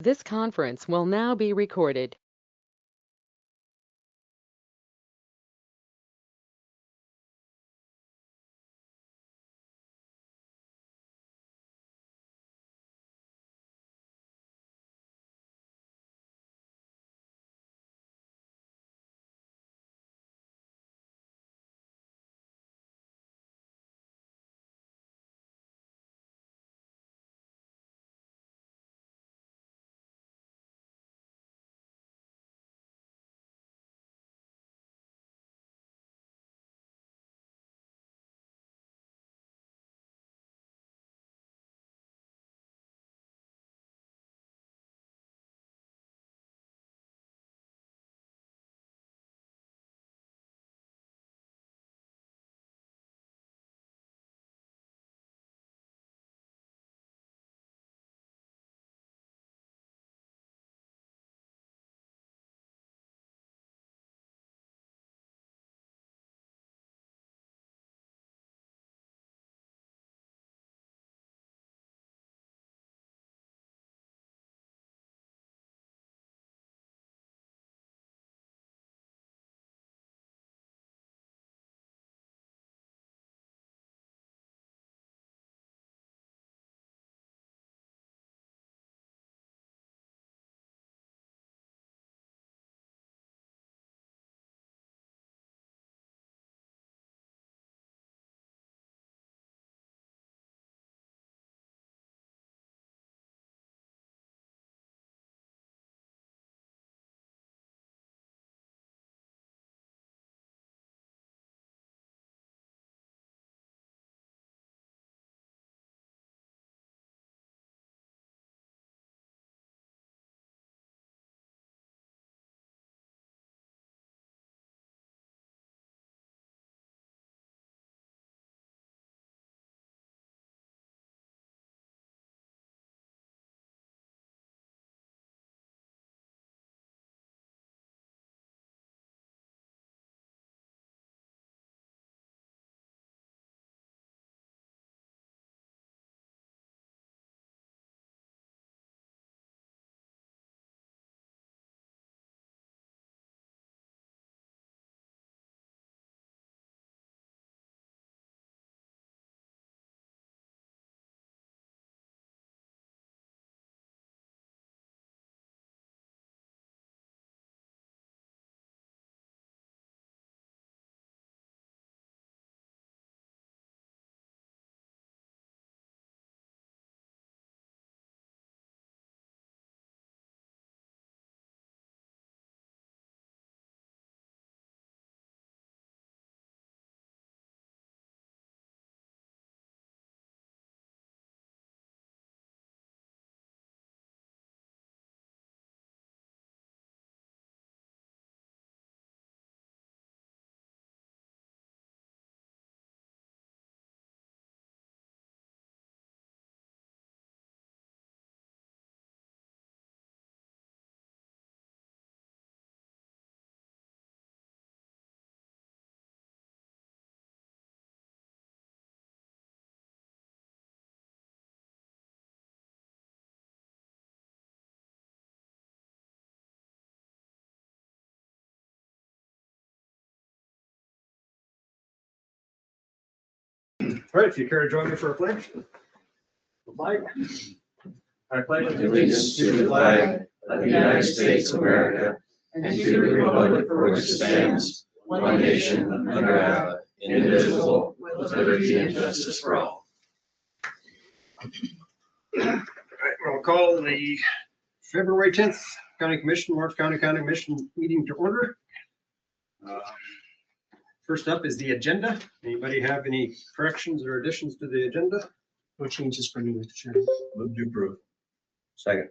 This conference will now be recorded. All right, if you care to join me for a pledge. The flag. I pledge allegiance to the flag of the United States of America and to the republic for which it stands, one nation under God, indivisible, with liberty and justice for all. All right, we'll call the February 10th County Commission, Lawrence County Commission meeting to order. First up is the agenda. Anybody have any corrections or additions to the agenda? No changes for me, Mr. Chairman. Move to approve. Second.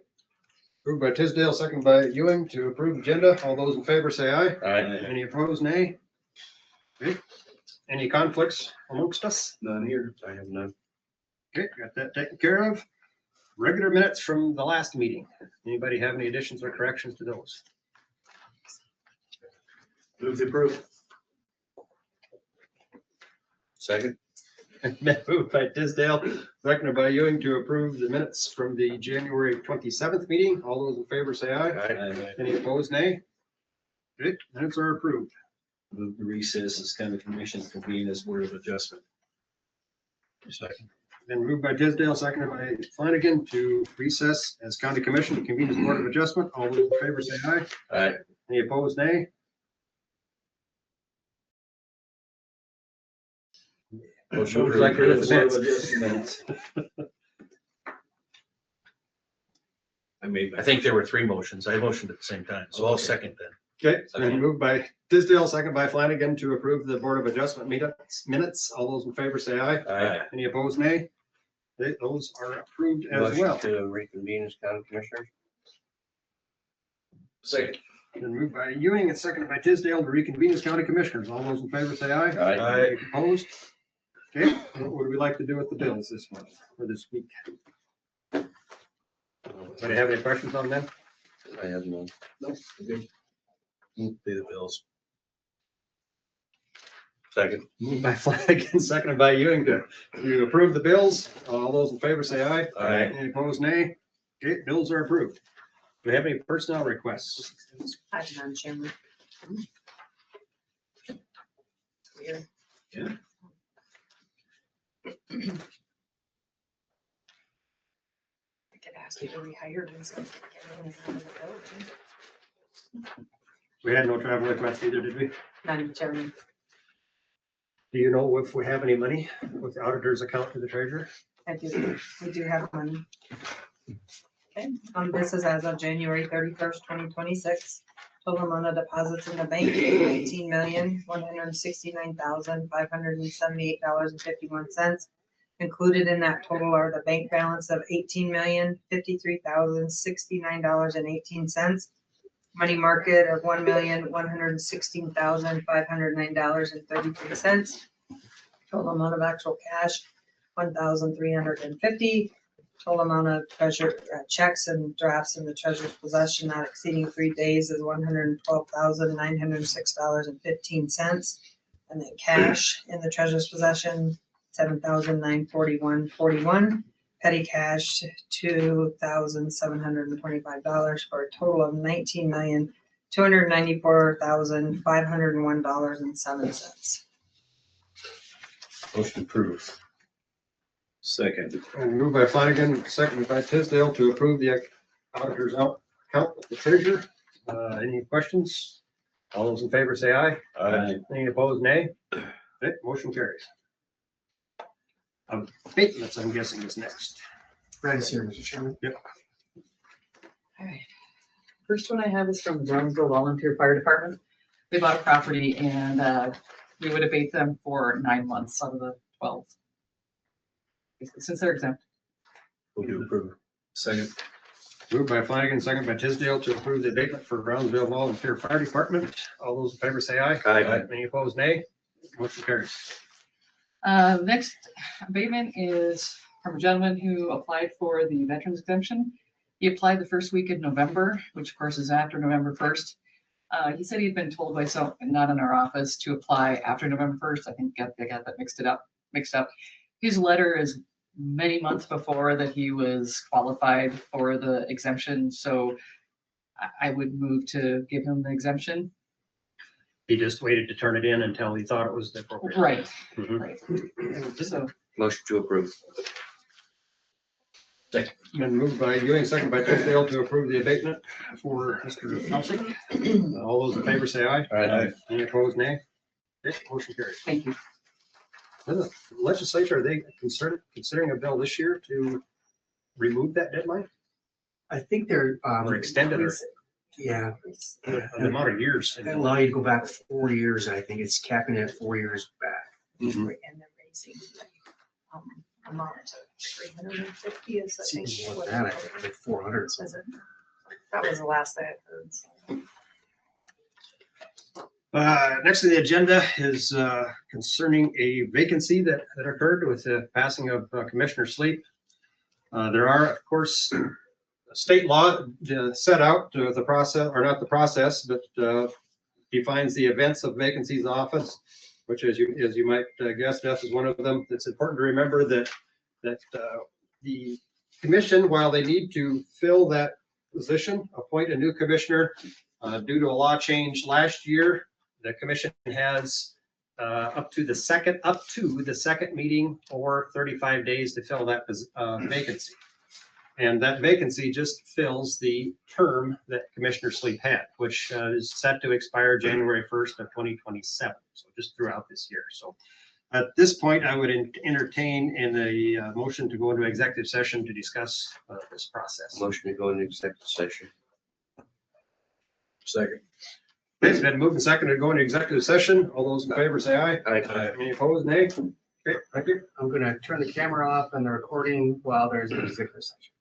Approved by Tisdale, second by Ewing to approve agenda. All those in favor say aye. Aye. Any opposed, nay? Okay. Any conflicts amongst us? None here. I have none. Okay, got that taken care of. Regular minutes from the last meeting. Anybody have any additions or corrections to those? Move to approve. Second. Moved by Tisdale, seconded by Ewing to approve the minutes from the January 27th meeting. All those in favor say aye. Aye. Any opposed, nay? Okay, minutes are approved. Move to recess as county commission convene as board of adjustment. Second. Then moved by Tisdale, seconded by Flanagan to recess as county commission to convene as board of adjustment. All those in favor say aye. Aye. Any opposed, nay? Motion Looks like we're at the minutes. minutes. I think there were three motions. I motioned at the same time, so I'll second that. Okay, then moved by Tisdale, seconded by Flanagan to approve the board of adjustment minutes. All those in favor say aye. Aye. Any opposed, nay? Okay, those are approved as well. To reconvene as county commissioners. Second. Then moved by Ewing and seconded by Tisdale to reconvene as county commissioners. All those in favor say aye. Aye. Any opposed? Okay, what would we like to do with the bills this month, or this week? Anybody have any questions on that? I have none. No. Pay the bills. Second. Moved by Flanagan, seconded by Ewing to approve the bills. All those in favor say aye. Aye. Any opposed, nay? Okay, bills are approved. Do we have any personnel requests? I have none, Chairman. Weird. Yeah. I could ask you to rehire and stuff. Get everyone out of the building. We had no travel requests either, did we? None, Chairman. Do you know if we have any money with the auditor's account to the treasurer? I do, we do have money. Okay, this is as of January 31st, 2026. Total amount of deposits in the bank, $19,169,578.51. Included in that total are the bank balance of $18,053,069.18. Money market of $1,116,509.33. Total amount of actual cash, 1,350. Total amount of treasure checks and drafts in the treasurer's possession not exceeding 3 days is $112,906.15. And then cash in the treasurer's possession, $7,941.41. Petty cash, $2,725 for a total of $19,294,501.07. Motion approved. Second. And moved by Flanagan, seconded by Tisdale to approve the auditor's account with the treasurer. Any questions? All those in favor say aye. Aye. Any opposed, nay? Okay, motion carries. Abatements, I'm guessing, is next. Brad is here, Mr. Chairman. All right. First one I have is from Brownsville Volunteer Fire Department. They bought a property and we would abate them for 9 months out of the 12. Since they're exempt. Move to approve. Second. Moved by Flanagan, seconded by Tisdale to approve the abatement for Brownsville Volunteer Fire Department. All those in favor say aye. Aye. Any opposed, nay? Motion carries. Next abatement is from a gentleman who applied for the veterans exemption. He applied the first week in November, which of course is after November 1st. He said he'd been told by some, not in our office, to apply after November 1st. I think they got that mixed up. His letter is many months before that he was qualified for the exemption, so I would move to give him the exemption. He just waited to turn it in until he thought it was the appropriate. Right. Mhm. Right. So Motion to approve. Been moved by Ewing, seconded by Tisdale to approve the abatement for Mr. Felsick. All those in favor say aye. Aye. Any opposed, nay? Okay, motion carries. thank you. The legislature, are they considering a bill this year to remove that deadline I think they're, or extend it or yeah, the amount of years? they allow you to go back 4 years. I think it's capping it at 4 years back. Mhm. And they're raising the amount to 350 is, I It's think. even more what than that, I it think, like 400. was. Is it? That was the last I had heard. so. Next on the agenda is concerning a vacancy that occurred with the passing of Commissioner Sleep. There are, of course, state law set out the process, or not the process, but defines the events of vacancies office. which as you might guess, Beth is one of them. It's important to remember that the commission, while they need to fill that position, appoint a new commissioner, due to a law change last year, the commission has up to the second meeting or 35 days to fill that vacancy. And that vacancy just fills the term that Commissioner Sleep had, which is set to expire January 1st of 2027. So just throughout this year. So at this point, I would entertain in a motion to go into executive session to discuss this process. Motion to go into executive session. Second. Okay, it's been moved and seconded to go into executive session. All those in favor say aye. Aye. Any opposed, nay? Okay, thank you. I'm gonna turn the camera off and the recording while there's an executive session.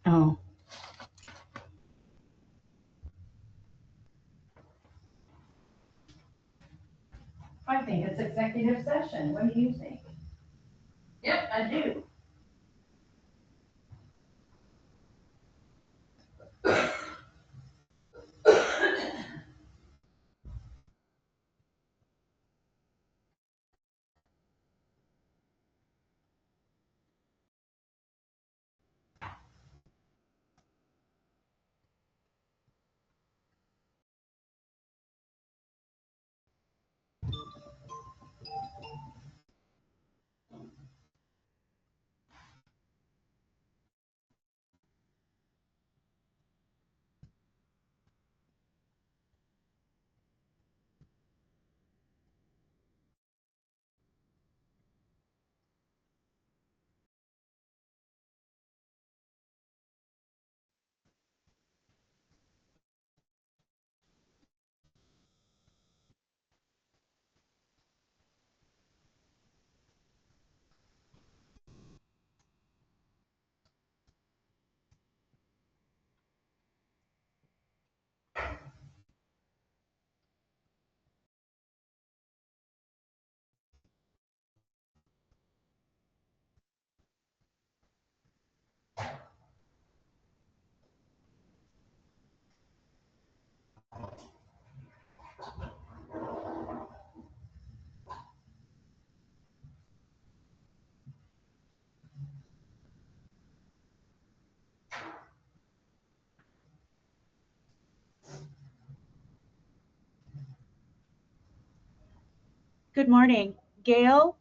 Oh. I think it's executive session. What do you think? Yep, I do. Good morning. Gail,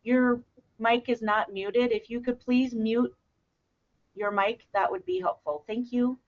your mic is not muted. If you could please mute your mic, that would be helpful. Thank you.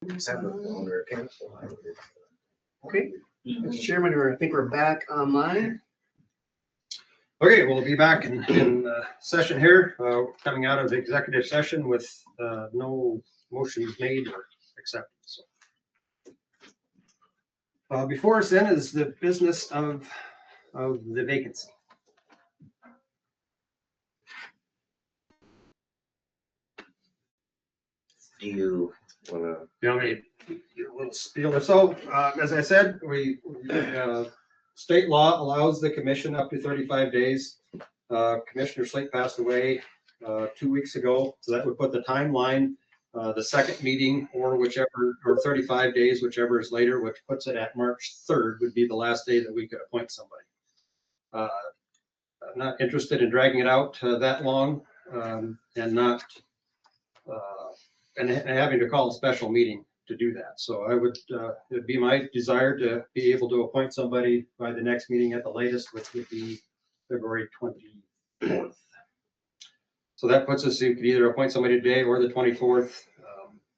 Okay, Mr. Chairman, I think we're back online. Okay, we'll be back in session here, coming out of the executive session with no motions made or accepted. So, before us then is the business of the vacancy. Do you wanna, You know, so, as I said, state law allows the commission up to 35 days. Commissioner Slate passed away 2 weeks ago, so that would put the timeline, the second meeting or whichever, or 35 days, whichever is later, which puts it at March 3rd would be the last day that we could appoint somebody. I'm not interested in dragging it out that long, and not and having to call a special meeting to do that. So I would, it'd be my desire to be able to appoint somebody by the next meeting at the latest, which would be February 24th. So that puts us, you could either appoint somebody today or the 24th.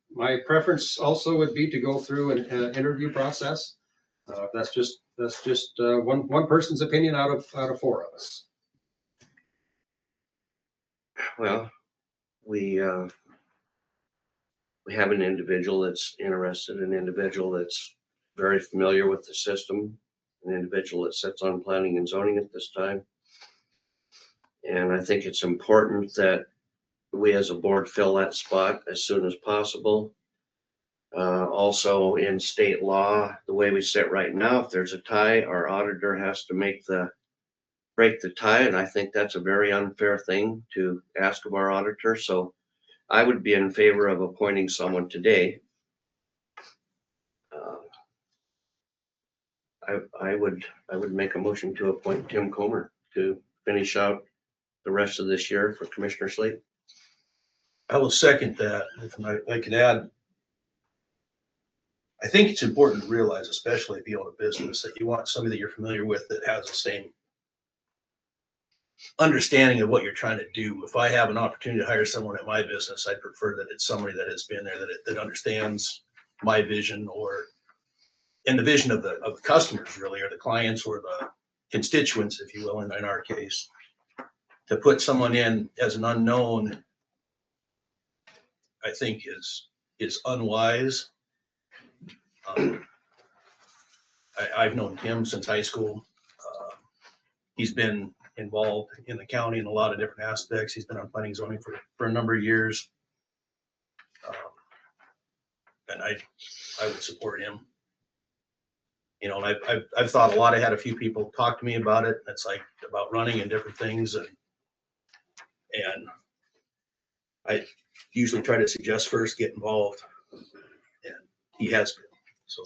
My preference also would be to go through an interview process. That's just one person's opinion out of 4 of us. well, we have an individual that's interested, an individual that's very familiar with the system, an individual that sits on planning and zoning at this time. And I think it's important that we as a board fill that spot as soon as possible. Also in state law, the way we sit right now, if there's a tie, our auditor has to break the tie. And I think that's a very unfair thing to ask of our auditor. So I would be in favor of appointing someone today. I would make a motion to appoint Tim Comer to finish out the rest of this year for Commissioner Slate. I will second that. If I could add, I think it's important to realize, especially if you own a business, that you want somebody that you're familiar with that has the same understanding of what you're trying to do. If I have an opportunity to hire someone at my business, I prefer that it's somebody that has been there, that understands my vision, or in the vision of the customers, really, or the clients, or the constituents, if you will, in our case. To put someone in as an unknown, I think is unwise. I've known Tim since high school. He's been involved in the county in a lot of different aspects. He's been on planning zoning for a number of years. And I would support him. You know, and I've thought a lot. I had a few people talk to me about it. It's like about running and different things. And I usually try to suggest first, get involved. And he has been, so.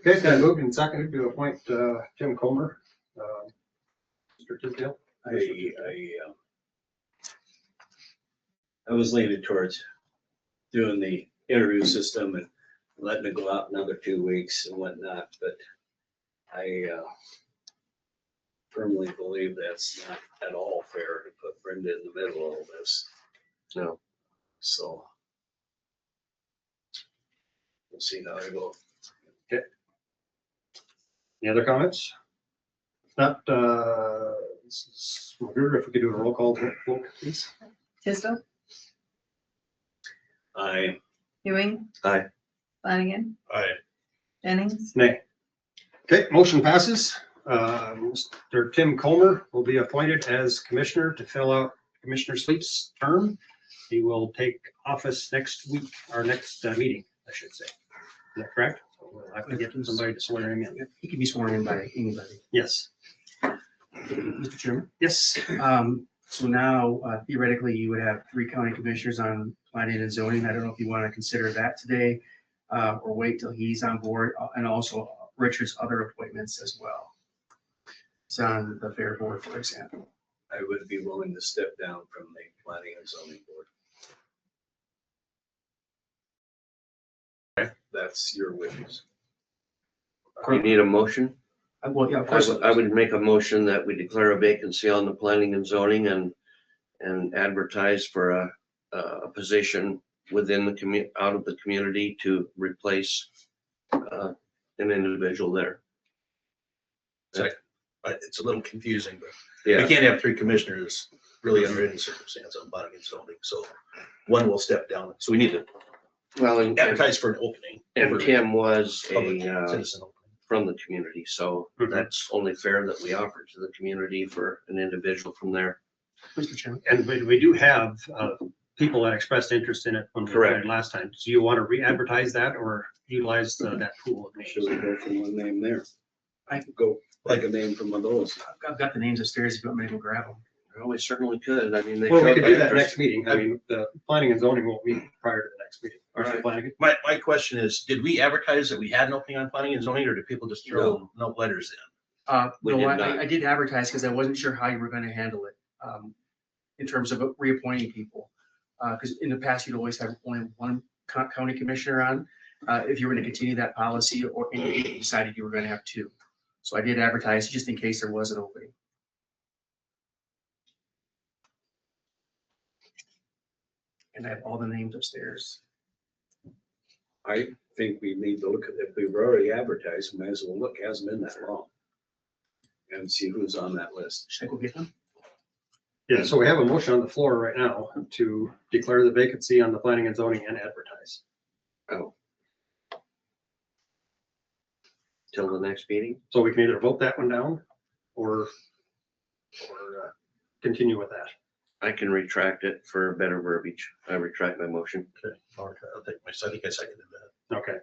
Okay, so I moved and seconded to appoint Tim Comer. Mr. Tisdale? I was leaning towards doing the interview system and letting it go out another 2 weeks and whatnot, but I firmly believe that's not at all fair to put Brenda in the middle of this. No. So we'll see how I go. Okay. Any other comments? If not, Magruder, if we could do a roll call, vote, please. Tisdale, I Ewing. Aye. Flanagan, I Jennings, Nay. Okay, motion passes. Mr. Tim Comer will be appointed as commissioner to fill out Commissioner Sleep's term. He will take office next week, or next meeting, I should say. Is that correct? So we'll have to get somebody to swear him in. He can be sworn in by anybody. Yes. Mr. Chairman? Yes. So now theoretically, you would have 3 county commissioners on planning and zoning. I don't know if you want to consider that today or wait till he's on board, and also Richard's other appointments as well. It's on the fair board, for example. I would be willing to step down from the planning and zoning board. Okay, that's your wishes. You need a motion? Well, yeah, of I course. would make a motion that we declare a vacancy on the planning and zoning and advertise for a a position within the out of the community to replace an individual there. It's a little confusing, but Yeah. we can't have three commissioners really under any circumstance on planning and zoning, so one will step down. So we need to Well, and advertise for an opening. for Tim was public a citizen opening. from the community, so that's only fair that we offer to the community for an individual from there. Mr. Chairman. And we do have people that expressed interest in it when we Correct. did last time. Do you want to re-advertise that or utilize that pool of names? Should we go from one name there? I could go like a name from one of those. I've got the names upstairs if you want me to go grab them. Well, we certainly could. I mean, they Well, we showed could do that interest. next meeting. I mean, the planning and zoning won't meet prior to the next meeting. All right. Flanagan? My question is, did we advertise that we had an opening on planning and zoning, or did people just throw no letters in? We No, did I not. I did advertise because I wasn't sure how you were gonna handle it, in terms of reappointing people. Because in the past, you'd always have only one county commissioner on, if you were gonna continue that policy, or and you decided you were gonna have two. So I did advertise just in case there was an opening. And I have all the names upstairs. I think we need to look at, if we've already advertised, we might as well look, hasn't been that long. And see who's on that list. Should I go get them? Yeah, so we have a motion on the floor right now to declare the vacancy on the planning and zoning and advertise. Oh. Till the next meeting? So we can either vote that one down or continue with that. I can retract it for better verbiage. I retract my motion. Okay, I'll take I think I seconded that. Okay.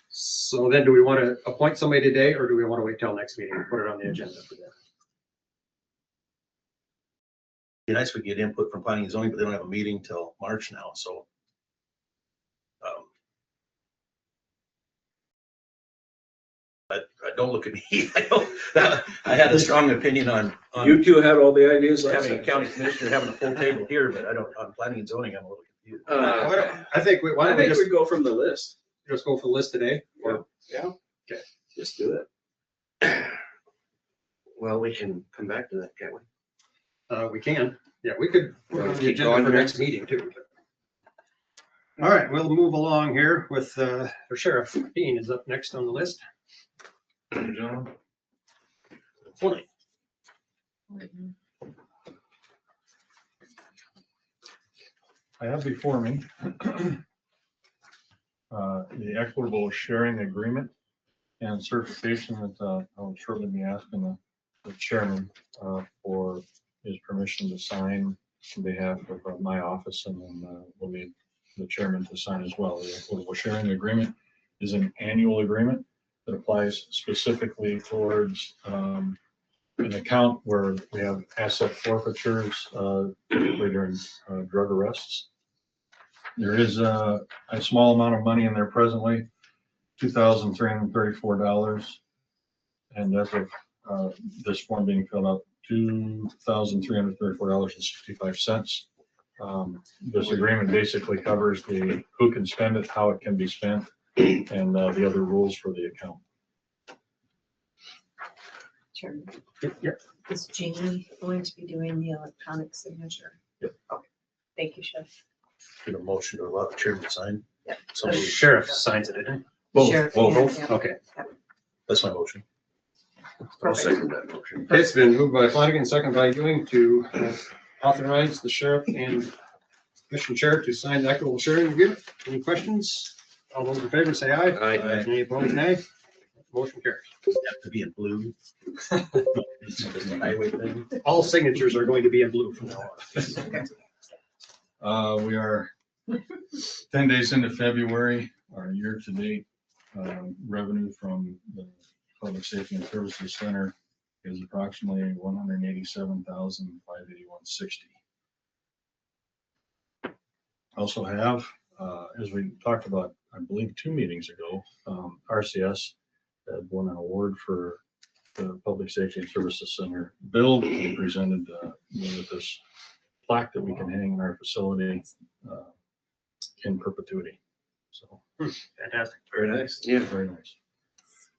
So then do we want to appoint somebody today or do we want to wait till next meeting and put it on the agenda for that? Be nice if we get input from planning and zoning, but they don't have a meeting till March now, so. But don't look at me. I had a strong opinion on You two had all the ideas last having a time. county commissioner having a full table here, but I don't, on planning and zoning, I'm a little confused. I think, why I don't we think just we go from the list. go for the list today? Or Yeah. Okay. Just do it. Well, we can come back to that, can't we? we can. Yeah, we could put it on the Keep agenda going for here. next meeting too. All right, we'll move along here with the Sheriff. Dean is up next on the list. I have before me the equitable sharing agreement and certification that I'll shortly be asking the chairman for his permission to sign on behalf of my office, and then we'll need the chairman to sign as well. The equitable sharing agreement is an annual agreement that applies specifically towards an account where we have asset forfeitures, typically during drug arrests. There is a small amount of money in there presently, $2,334. And as of this form being filled out, $2,334.65. This agreement basically covers the who can spend it, how it can be spent, and the other rules for the account. Chairman, Yep. is Jeannie going to be doing the electronic signature? Yep. Okay, thank you, Chef. Get a motion to allow the chairman to sign. Yep. So The sheriff signs it, isn't Both. Sheriff, Both? yeah. Okay. That's my motion. I'll second that motion. Okay, it's been moved by Flanagan, second by Ewing to authorize the sheriff and commission chair to sign the equitable sharing agreement. Any questions? All those in favor say aye. Aye. Any opposed, nay. Motion carries. Have to be in blue. It's a highway thing. All signatures are going to be in blue from now on. We are 10 days into February. Our year-to-date revenue from the Public Safety and Services Center is approximately $187,581.60. Also have, as we talked about, I believe 2 meetings ago, RCS had won an award for the Public Safety and Services Center build. They presented me with this plaque that we can hang in our facility in perpetuity. So Fantastic. Very nice. Yeah. very nice.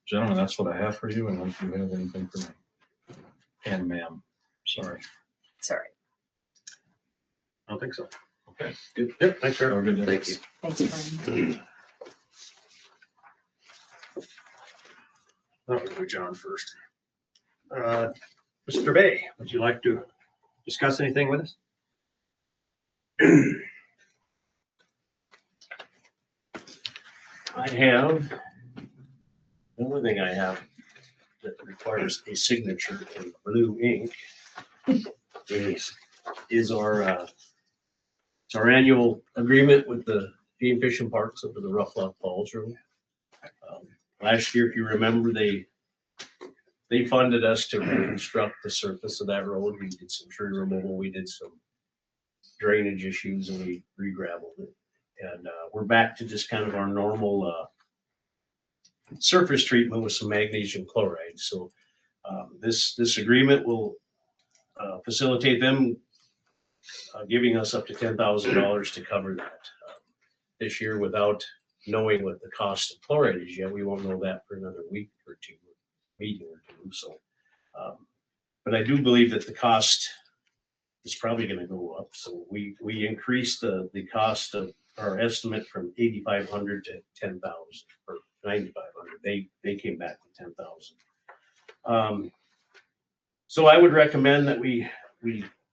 Gentlemen, that's what I have for you, unless you have anything for me. And ma'am, sorry. Sorry. I don't think so. Okay, good. Yep, thanks, Sheriff. Have a good day. Thank you. Thanks, Brian. That would be John first. Mr. Bay, would you like to discuss anything with us? I have, the only thing I have that requires a signature in blue ink is our annual agreement with the game fishing parks up to the Rough Lock Falls Road. Last year, if you remember, they funded us to reconstruct the surface of that road. We did some tree removal, we did some drainage issues, and we re-gravelled it. And we're back to just kind of our normal surface treatment with some magnesium chloride. So this agreement will facilitate them giving us up to $10,000 to cover that this year without knowing what the cost of chloride is yet. We won't know that for another week or two, meeting or two. So, but I do believe that the cost is probably going to go up. So we increased the cost of our estimate from 8,500 to 10,000 or 9,500. They came back with 10,000. So I would recommend that we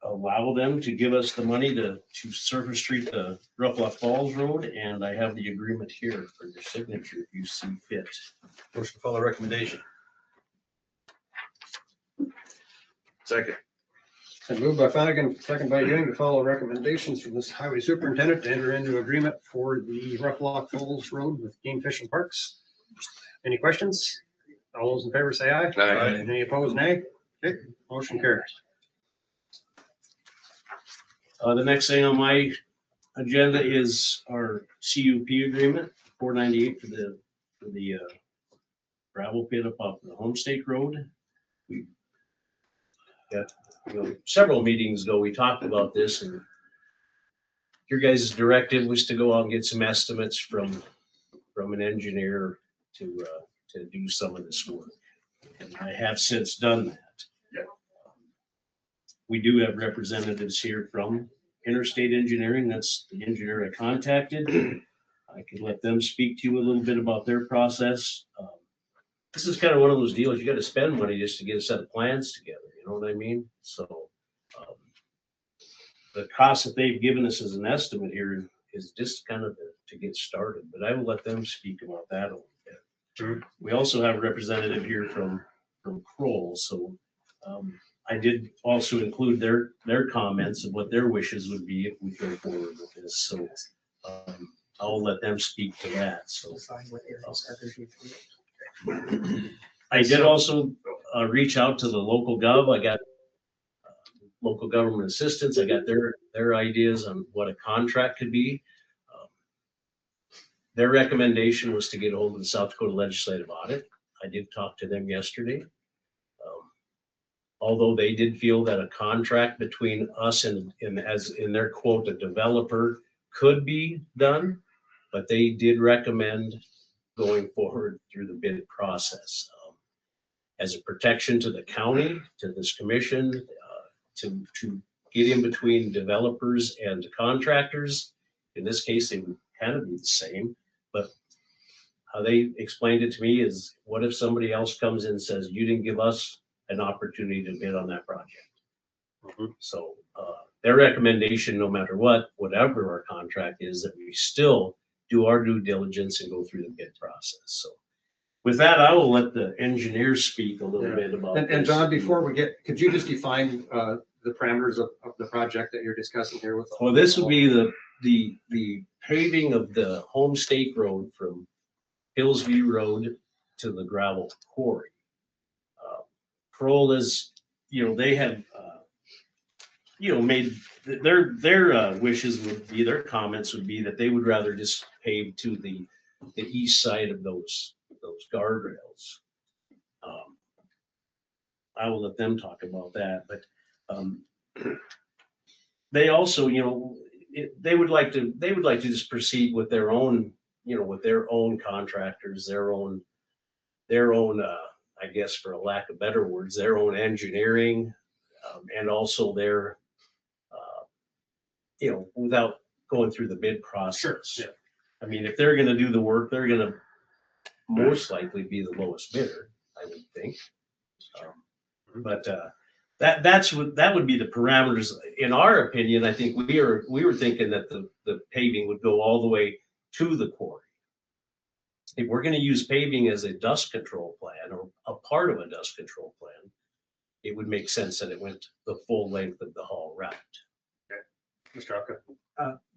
allow them to give us the money to surface treat the Rough Lock Falls Road, and I have the agreement here for your signature if you see fit. Motion to follow recommendation. Second. And moved by Flanagan, second by Ewing, to follow recommendations from this highway superintendent to enter into agreement for the Rough Lock Falls Road with Game Fish and Parks. Any questions? All those in favor say aye. Aye. Any opposed, nay? Okay, motion carries. The next thing on my agenda is our CUP agreement, 498 for the gravel pit up off the Homestake Road. We got, several meetings ago, we talked about this, and your guys' directive was to go out and get some estimates from an engineer to do some of this work. And I have since done that. We do have representatives here from Interstate Engineering. That's the engineer I contacted. I could let them speak to you a little bit about their process. This is kind of one of those deals, you got to spend money just to get a set of plans together, you know what I mean? So the cost that they've given us as an estimate here is just kind of to get started, but I will let them speak about that a little bit. Sure. We also have a representative here from Kroll, so I did also include their comments of what their wishes would be if we go forward with this. So I'll let them speak to that. So I did also reach out to the local gov. I got local government assistance. I got their ideas on what a contract could be. Their recommendation was to get a hold of the South Dakota Legislative Audit. I did talk to them yesterday. Although they did feel that a contract between us and as in their quote, a developer could be done, but they did recommend going forward through the bid process. As a protection to the county, to this commission, to get in between developers and contractors. In this case, they would kind of be the same, but how they explained it to me is, what if somebody else comes in and says, you didn't give us an opportunity to bid on that project? So their recommendation, no matter what, whatever our contract is, that we still do our due diligence and go through the bid process. So with that, I will let the engineers speak a little bit about And this. John, before we get, could you just define the parameters of the project that you're discussing here with? Well, this would be the paving of the Homestake Road from Hillsview Road to the gravel quarry. Kroll is, they have, made their wishes would be, their comments would be that they would rather just pave to the east side of those guardrails. I will let them talk about that, but they also, they would like to just proceed with their own, with their own contractors, their own, I guess, for a lack of better words, their own engineering, and also their you know, without going through the bid process. Sure, yeah. I mean, if they're gonna do the work, they're gonna most likely be the lowest bidder, I would think. But that would be the parameters. In our opinion, I think we were thinking that the paving would go all the way to the quarry. If we're gonna use paving as a dust control plan or a part of a dust control plan, it would make sense that it went the full length of the haul route. Mr. Alka.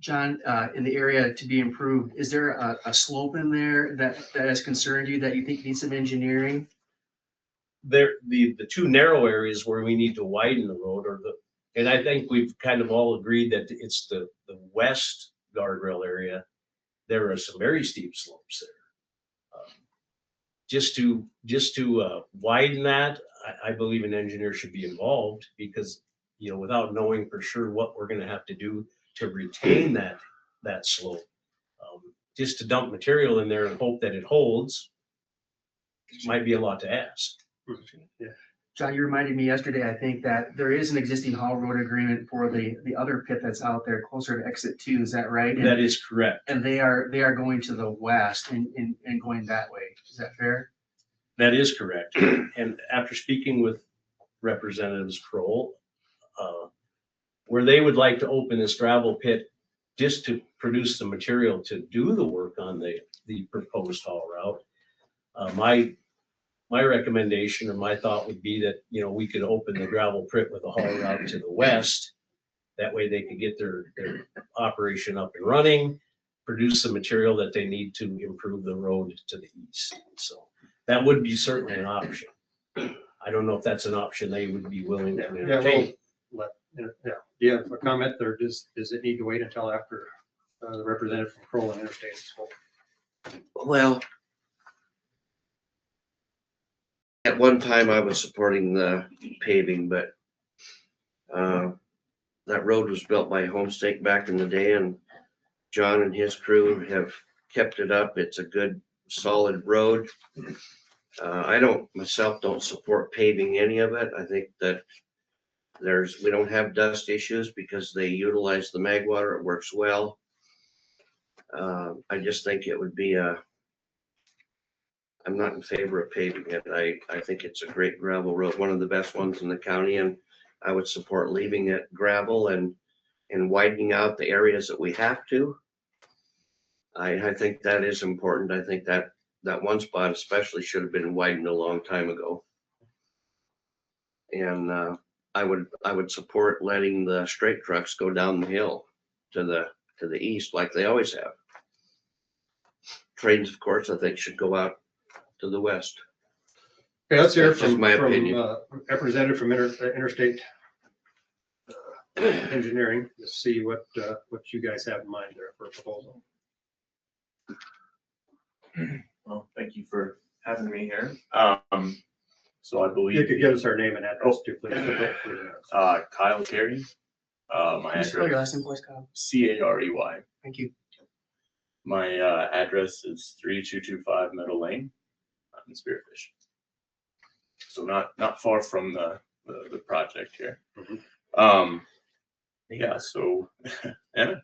John, in the area to be improved, is there a slope in there that has concerned you that you think needs some engineering? The two narrow areas where we need to widen the road and I think we've kind of all agreed that it's the west guardrail area. There are some very steep slopes there. Just to widen that, I believe an engineer should be involved because, you know, without knowing for sure what we're gonna have to do to retain that slope. Just to dump material in there and hope that it holds might be a lot to ask. Yeah. John, you reminded me yesterday, I think, that there is an existing haul road agreement for the other pit that's out there closer to exit 2, is that right? That is correct. And they are going to the west and going that way, is that fair? That is correct. And after speaking with Representatives Kroll, where they would like to open this gravel pit just to produce the material to do the work on the proposed haul route. My recommendation or my thought would be that, you know, we could open the gravel pit with a haul route to the west. That way they could get their operation up and running, produce the material that they need to improve the road to the east. So that would be certainly an option. I don't know if that's an option they would be willing to entertain. Do you have a comment or does it need to wait until after the representative from Kroll and Interstate spoke? Well, at one time I was supporting the paving, but that road was built by Homestake back in the day, and John and his crew have kept it up. It's a good, solid road. I myself don't support paving any of it. I think that we don't have dust issues because they utilize the mag water. It works well. I just think it would be I'm not in favor of paving it. I think it's a great gravel road, one of the best ones in the county, and I would support leaving it gravel and widening out the areas that we have to. I think that is important. I think that one spot especially should have been widened a long time ago. And I would support letting the straight trucks go down the hill to the east like they always have. Trains, of course, I think should go out to the west. Okay, let's hear That's just from my opinion. Representative from Interstate Engineering to see what you guys have in mind there for a proposal. Well, thank you for having me here. So I believe You could give us our name and address too, please. Kyle Carey. My Can you spell your address last name, please, Kyle? Carey. Thank you. My address is 3225 Meadow Lane in Spearfish. So not far from the project here. Mhm. Yeah, so yeah,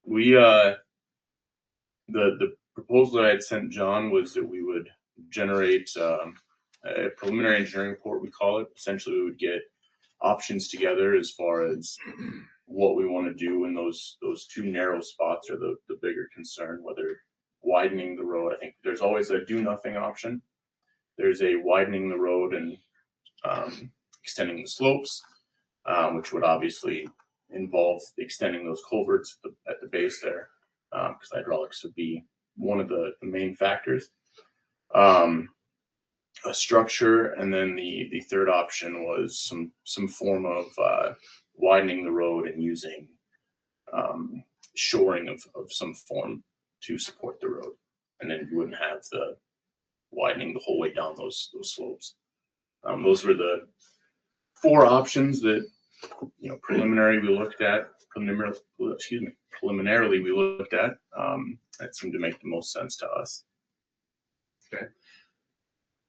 we the proposal that I had sent John was that we would generate a preliminary engineering report, we call it. Essentially, we would get options together as far as what we want to do in those two narrow spots are the bigger concern, whether widening the road. I think there's always a do nothing option. There's a widening the road and extending the slopes, which would obviously involve extending those culverts at the base there, because hydraulics would be one of the main factors. A structure, and then the third option was some form of widening the road and using shoring of some form to support the road, and then you wouldn't have the widening the whole way down those slopes. Those were the four options that preliminarily we looked at. Preliminarily we looked at. That seemed to make the most sense to us. Okay.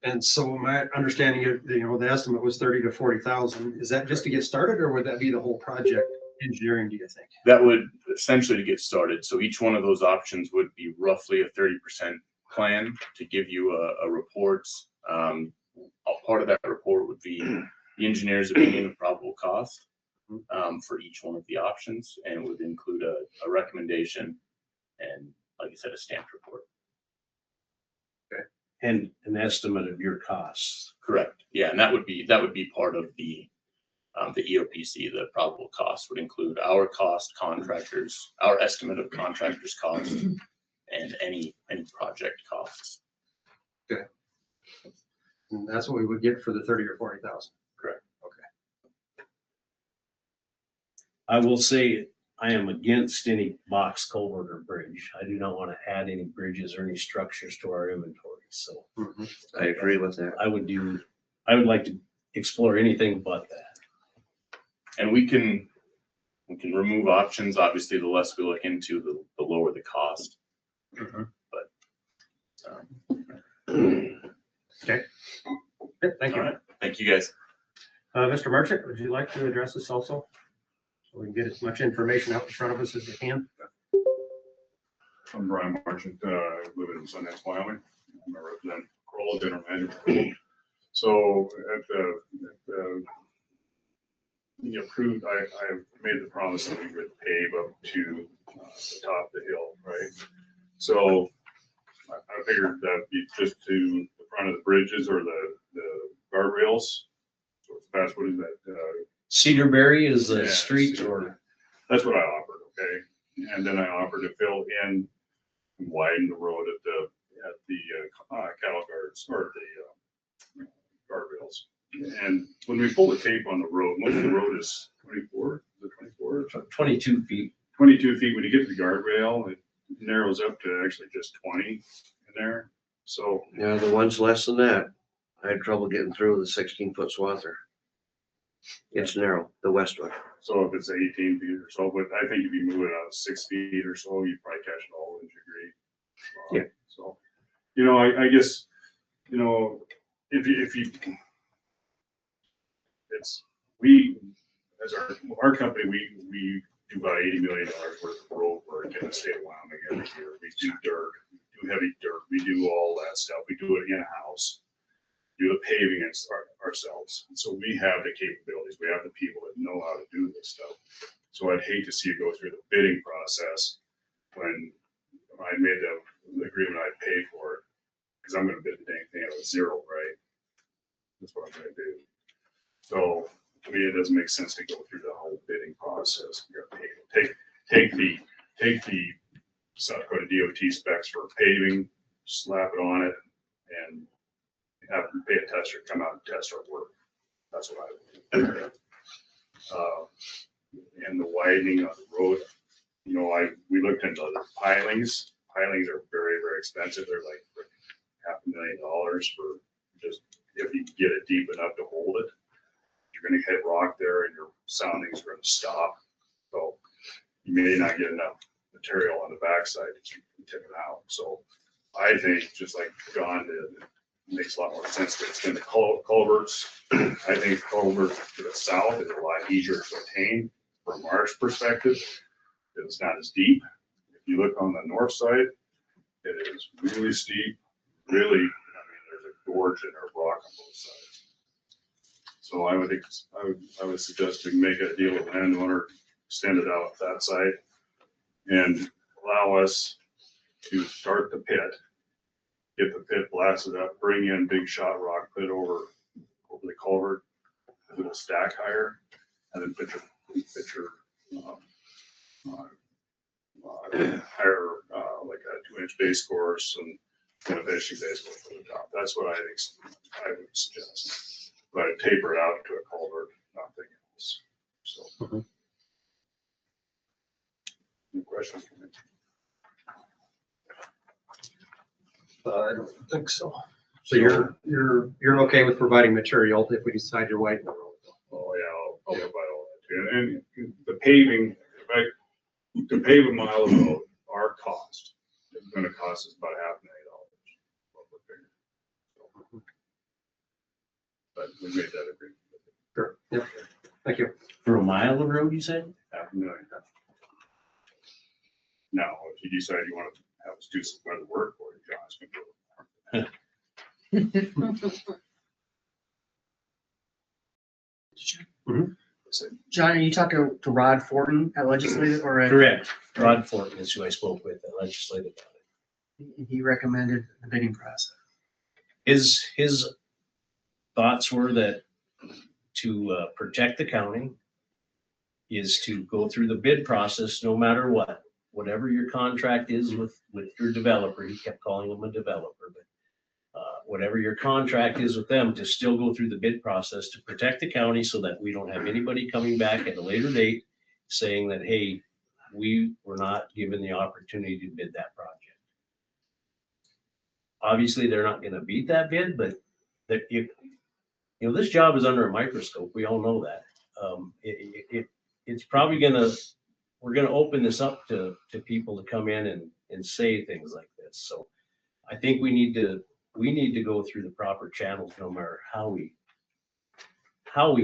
And so my understanding of, the estimate was 30 to 40,000. Is that just to get started, or would that be the whole project engineering do you think? That would essentially to get started. So each one of those options would be roughly a 30% plan to give you a report. A part of that report would be the engineer's opinion of probable cost for each one of the options, and it would include a recommendation and, like I said, a stamped report. And an estimate of your costs. Correct. Yeah, and that would be part of the EOPC. The probable cost would include our cost, contractors, our estimate of contractors' costs, and any project costs. Okay. And that's what we would get for the 30 or 40,000. Correct. Okay. I will say I am against any box culvert or bridge. I do not want to add any bridges or any structures to our inventory, so. I agree with that. I would like to explore anything but that. And we can remove options. Obviously, the less we look into, the lower the cost. But okay. Good, thank you. All right. Thank you, guys. Mr. Merchant, would you like to address this also? So we can get as much information out in front of us as we can. I'm Brian Marchant. I live in Sundance, Wyoming. I'm a resident Corolla, general manager for Corolla. So at the approved, I made the promise that we would pave up to the top of the hill, right? So I figured that'd be just to the front of the bridges or the guardrails. So it's past, what is that? Cedarberry is the Yeah, street Cedar. or? That's what I offered, okay? And then I offered to fill in and widen the road at the cattle guards or the guardrails. And when we pull the tape on the road, most of the road is 24, is it 24? 22 feet. 22 feet. When you get to the guardrail, it narrows up to actually just 20 in there. So. Yeah, the ones less than that, I had trouble getting through the 16-foot swather. It's narrow, the west one. So if it's 18 feet or so, but I think if you move it out 6 feet or so, you'd probably catch it all in degree. Yeah. So, I guess, if you, we, as our company, we do about $80 million worth of road work in the state of Wyoming every year. We do dirt, we do heavy dirt, we do all that stuff. We do it in-house. Do the paving ourselves. And so we have the capabilities. We have the people that know how to do this stuff. So I'd hate to see it go through the bidding process when I made the agreement I'd pay for it, because I'm going to bid the dang thing out of zero, right? That's what I'm going to do. So to me, it doesn't make sense to go through the whole bidding process. You got to take the South Dakota DOT specs for paving, slap it on it, and have them pay a tester, come out and test our work. That's what I would do. And the widening of the road, we looked into the pilings. Pilings are very, very expensive. They're like $500,000 for just, if you get it deep enough to hold it. You're going to hit rock there and your soundings are going to stop. So you may not get enough material on the backside to tip it out. So I think, just like John did, makes a lot more sense to extend the culverts. I think culvert to the south is a lot easier to attain from our perspective. It's not as deep. If you look on the north side, it is really steep, really, there's a gorge and a rock on both sides. So I would suggest we make a deal with the landowner, extend it out that side, and allow us to start the pit. Get the pit blasted up, bring in big shot rock, put it over the culvert, it'll stack higher, and then put your higher, like a 2-inch base course and a finishing base course for the top. That's what I would suggest. But I'd taper it out to a culvert, nothing else. So. Any questions from me? I don't think so. So you're okay with providing material if we decide to widen the road? Oh yeah, I'll provide all that too. And the paving, to pave a mile of road, our cost is going to cost us about $500,000. What we're figuring. But we made that agreement. Sure. Yep. Thank you. For a mile of road, you said? $500,000. decide you want to have us do some other work for you, John, it's gonna go. So, John, are you talking to Rod Fortin at legislative or? Correct. Rod Fortin is who I spoke with at legislative. He recommended the bidding process. His thoughts were that to protect the county is to go through the bid process no matter what, whatever your contract is with your developer. He kept calling him a developer, but whatever your contract is with them, to still go through the bid process to protect the county so that we don't have anybody coming back at a later date saying that, hey, we were not given the opportunity to bid that project. Obviously, they're not going to beat that bid, but this job is under a microscope. We all know that. It's probably we're going to open this up to people to come in and say things like this. So I think we need to go through the proper channels, no matter how we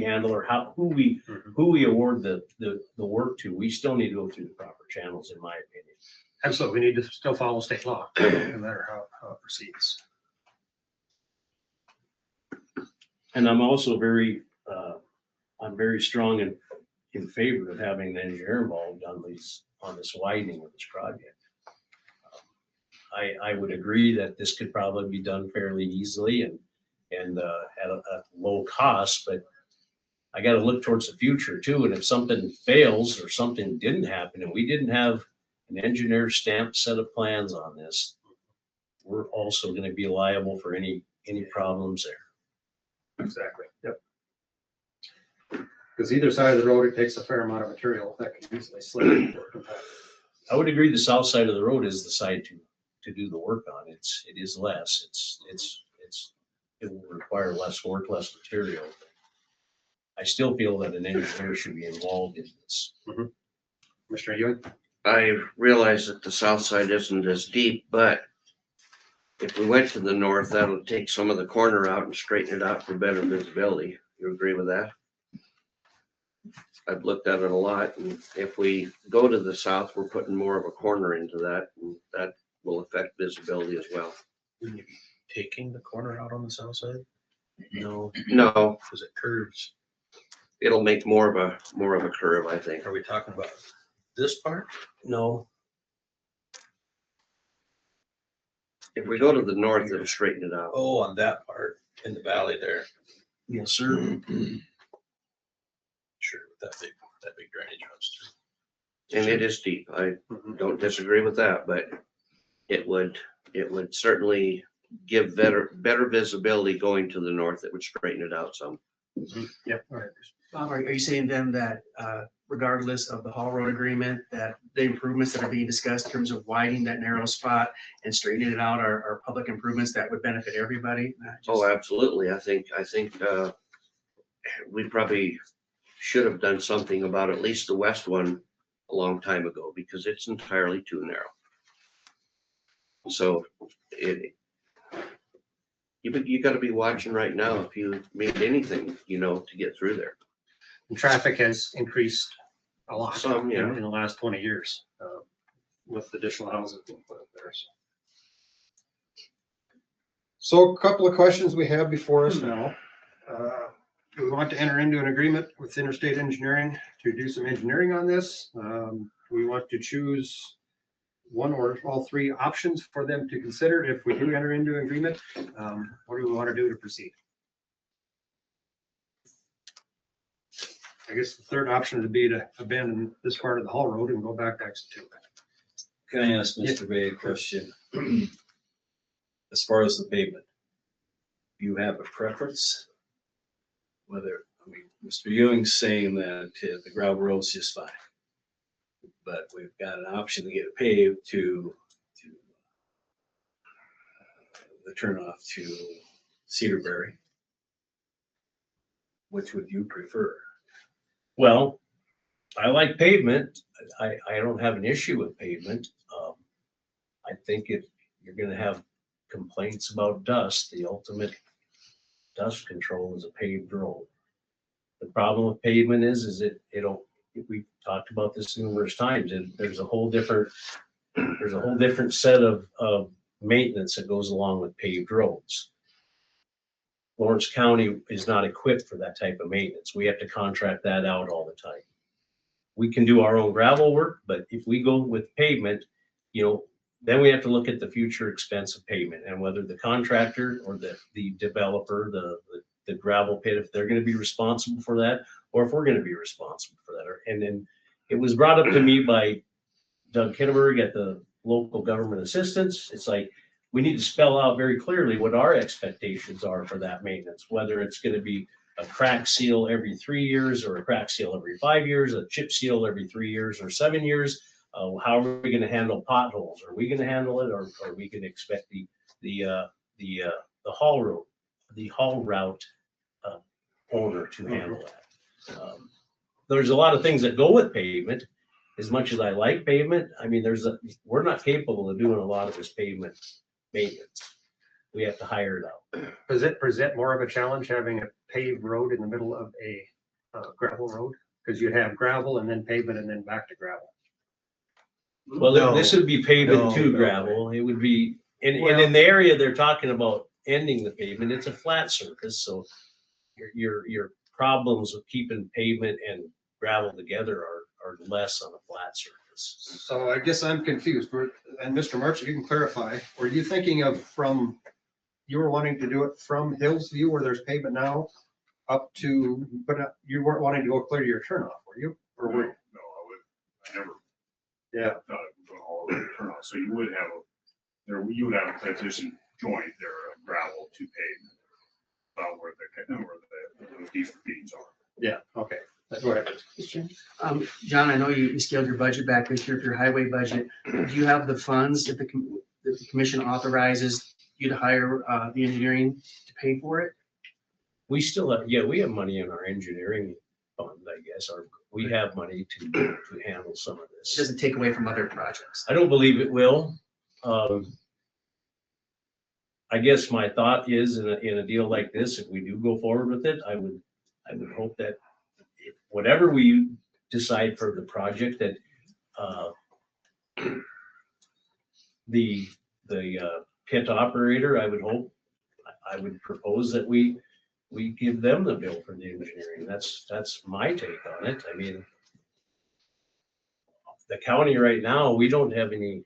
handle or who we award the work to. We still need to go through the proper channels, in my opinion. Absolutely. We need to still follow state law, no matter how it proceeds. And I'm also very strong in favor of having an engineer involved on this widening of this project. I would agree that this could probably be done fairly easily and at a low cost, but I got to look towards the future too. And if something fails or something didn't happen and we didn't have an engineer stamped set of plans on this, we're also going to be liable for any problems there. Exactly. Yep. Because either side of the road, it takes a fair amount of material that can easily slip. I would agree the south side of the road is the side to do the work on. It is less. It will require less work, less material. I still feel that an engineer should be involved in this. Mr. Ewing? I realize that the south side isn't as deep, but if we went to the north, that'll take some of the corner out and straighten it out for better visibility. You agree with that? I've looked at it a lot, and if we go to the south, we're putting more of a corner into that, and that will affect visibility as well. Wouldn't you be taking the corner out on the south side? No, Because it curves. it'll make more of a curve, I think. Are we talking about this part? No. If we go to the north, it'll straighten it out. Oh, on that part in the valley there. Yes, sir. Sure, that big drainage runs through. And it is deep. I don't disagree with that, but it would certainly give better visibility going to the north. It would straighten it out some. Yep. All right. Bob, are you saying then that regardless of the Hall Road agreement, that the improvements that are being discussed in terms of widening that narrow spot and straightening it out are public improvements that would benefit everybody? Oh, absolutely. I think we probably should have done something about at least the west one a long time ago, because it's entirely too narrow. So you got to be watching right now if you made anything, to get through there. And traffic has increased a lot Some, yeah. in the last 20 years with additional houses being put up there. So a couple of questions we have before us now. Do we want to enter into an agreement with Interstate Engineering to do some engineering on this? Do we want to choose one or all three options for them to consider if we do enter into an agreement? What do we want to do to proceed? I guess the third option would be to abandon this part of the Hall Road and go back to exit 2. Can I ask Mr. Bay a question? As far as the pavement, do you have a preference? Mr. Ewing's saying that the gravel road's just fine, but we've got an option to get it paved to the turnoff to Cedarberry. Which would you prefer? Well, I like pavement. I don't have an issue with pavement. I think if you're going to have complaints about dust, the ultimate dust control is a paved road. The problem with pavement is we've talked about this numerous times, and there's a whole different there's a whole different set of maintenance that goes along with paved roads. Lawrence County is not equipped for that type of maintenance. We have to contract that out all the time. We can do our own gravel work, but if we go with pavement, then we have to look at the future expense of pavement and whether the contractor or the developer, the gravel pit, if they're gonna be responsible for that, or if we're gonna be responsible for that. And then it was brought up to me by Doug Kitterberg at the local government assistance. It's like, we need to spell out very clearly what our expectations are for that maintenance, whether it's gonna be a crack seal every 3 years or a crack seal every 5 years, a chip seal every 3 years or 7 years. How are we gonna handle potholes? Are we gonna handle it, or are we gonna expect the haul route owner to handle that? There's a lot of things that go with pavement. As much as I like pavement, I mean, we're not capable of doing a lot of this pavement maintenance. We have to hire it out. Does it present more of a challenge having a paved road in the middle of a gravel road? Because you'd have gravel and then pavement and then back to gravel. Well, this would be pavement to No. gravel. It would be, and in the area they're talking about ending the pavement, it's a flat surface, so your problems with keeping pavement and gravel together are less on a flat surface. So I guess I'm confused. And Mr. March, you can clarify, were you thinking of you were wanting to do it from Hillsview where there's pavement now up to, but you weren't wanting to go clear to your turnoff, were you? Or were you? No, I never Yeah. thought it was going all the way to turn off. So you would have a transition joint there, of gravel to pavement, about where the deep feeds are. Yeah, okay. Go ahead. John, I know you scaled your budget back this year for your highway budget. Do you have the funds that the commission authorizes you to hire the engineering to pay for it? We still have, we have money in our engineering fund, I guess, or we have money to handle some of It this. doesn't take away from other projects. I don't believe it will. I guess my thought is in a deal like this, if we do go forward with it, I would hope that whatever we decide for the project, that the pit operator, I would propose that we give them the bill for the engineering. That's my take on it. I mean, the county right now, we don't have anything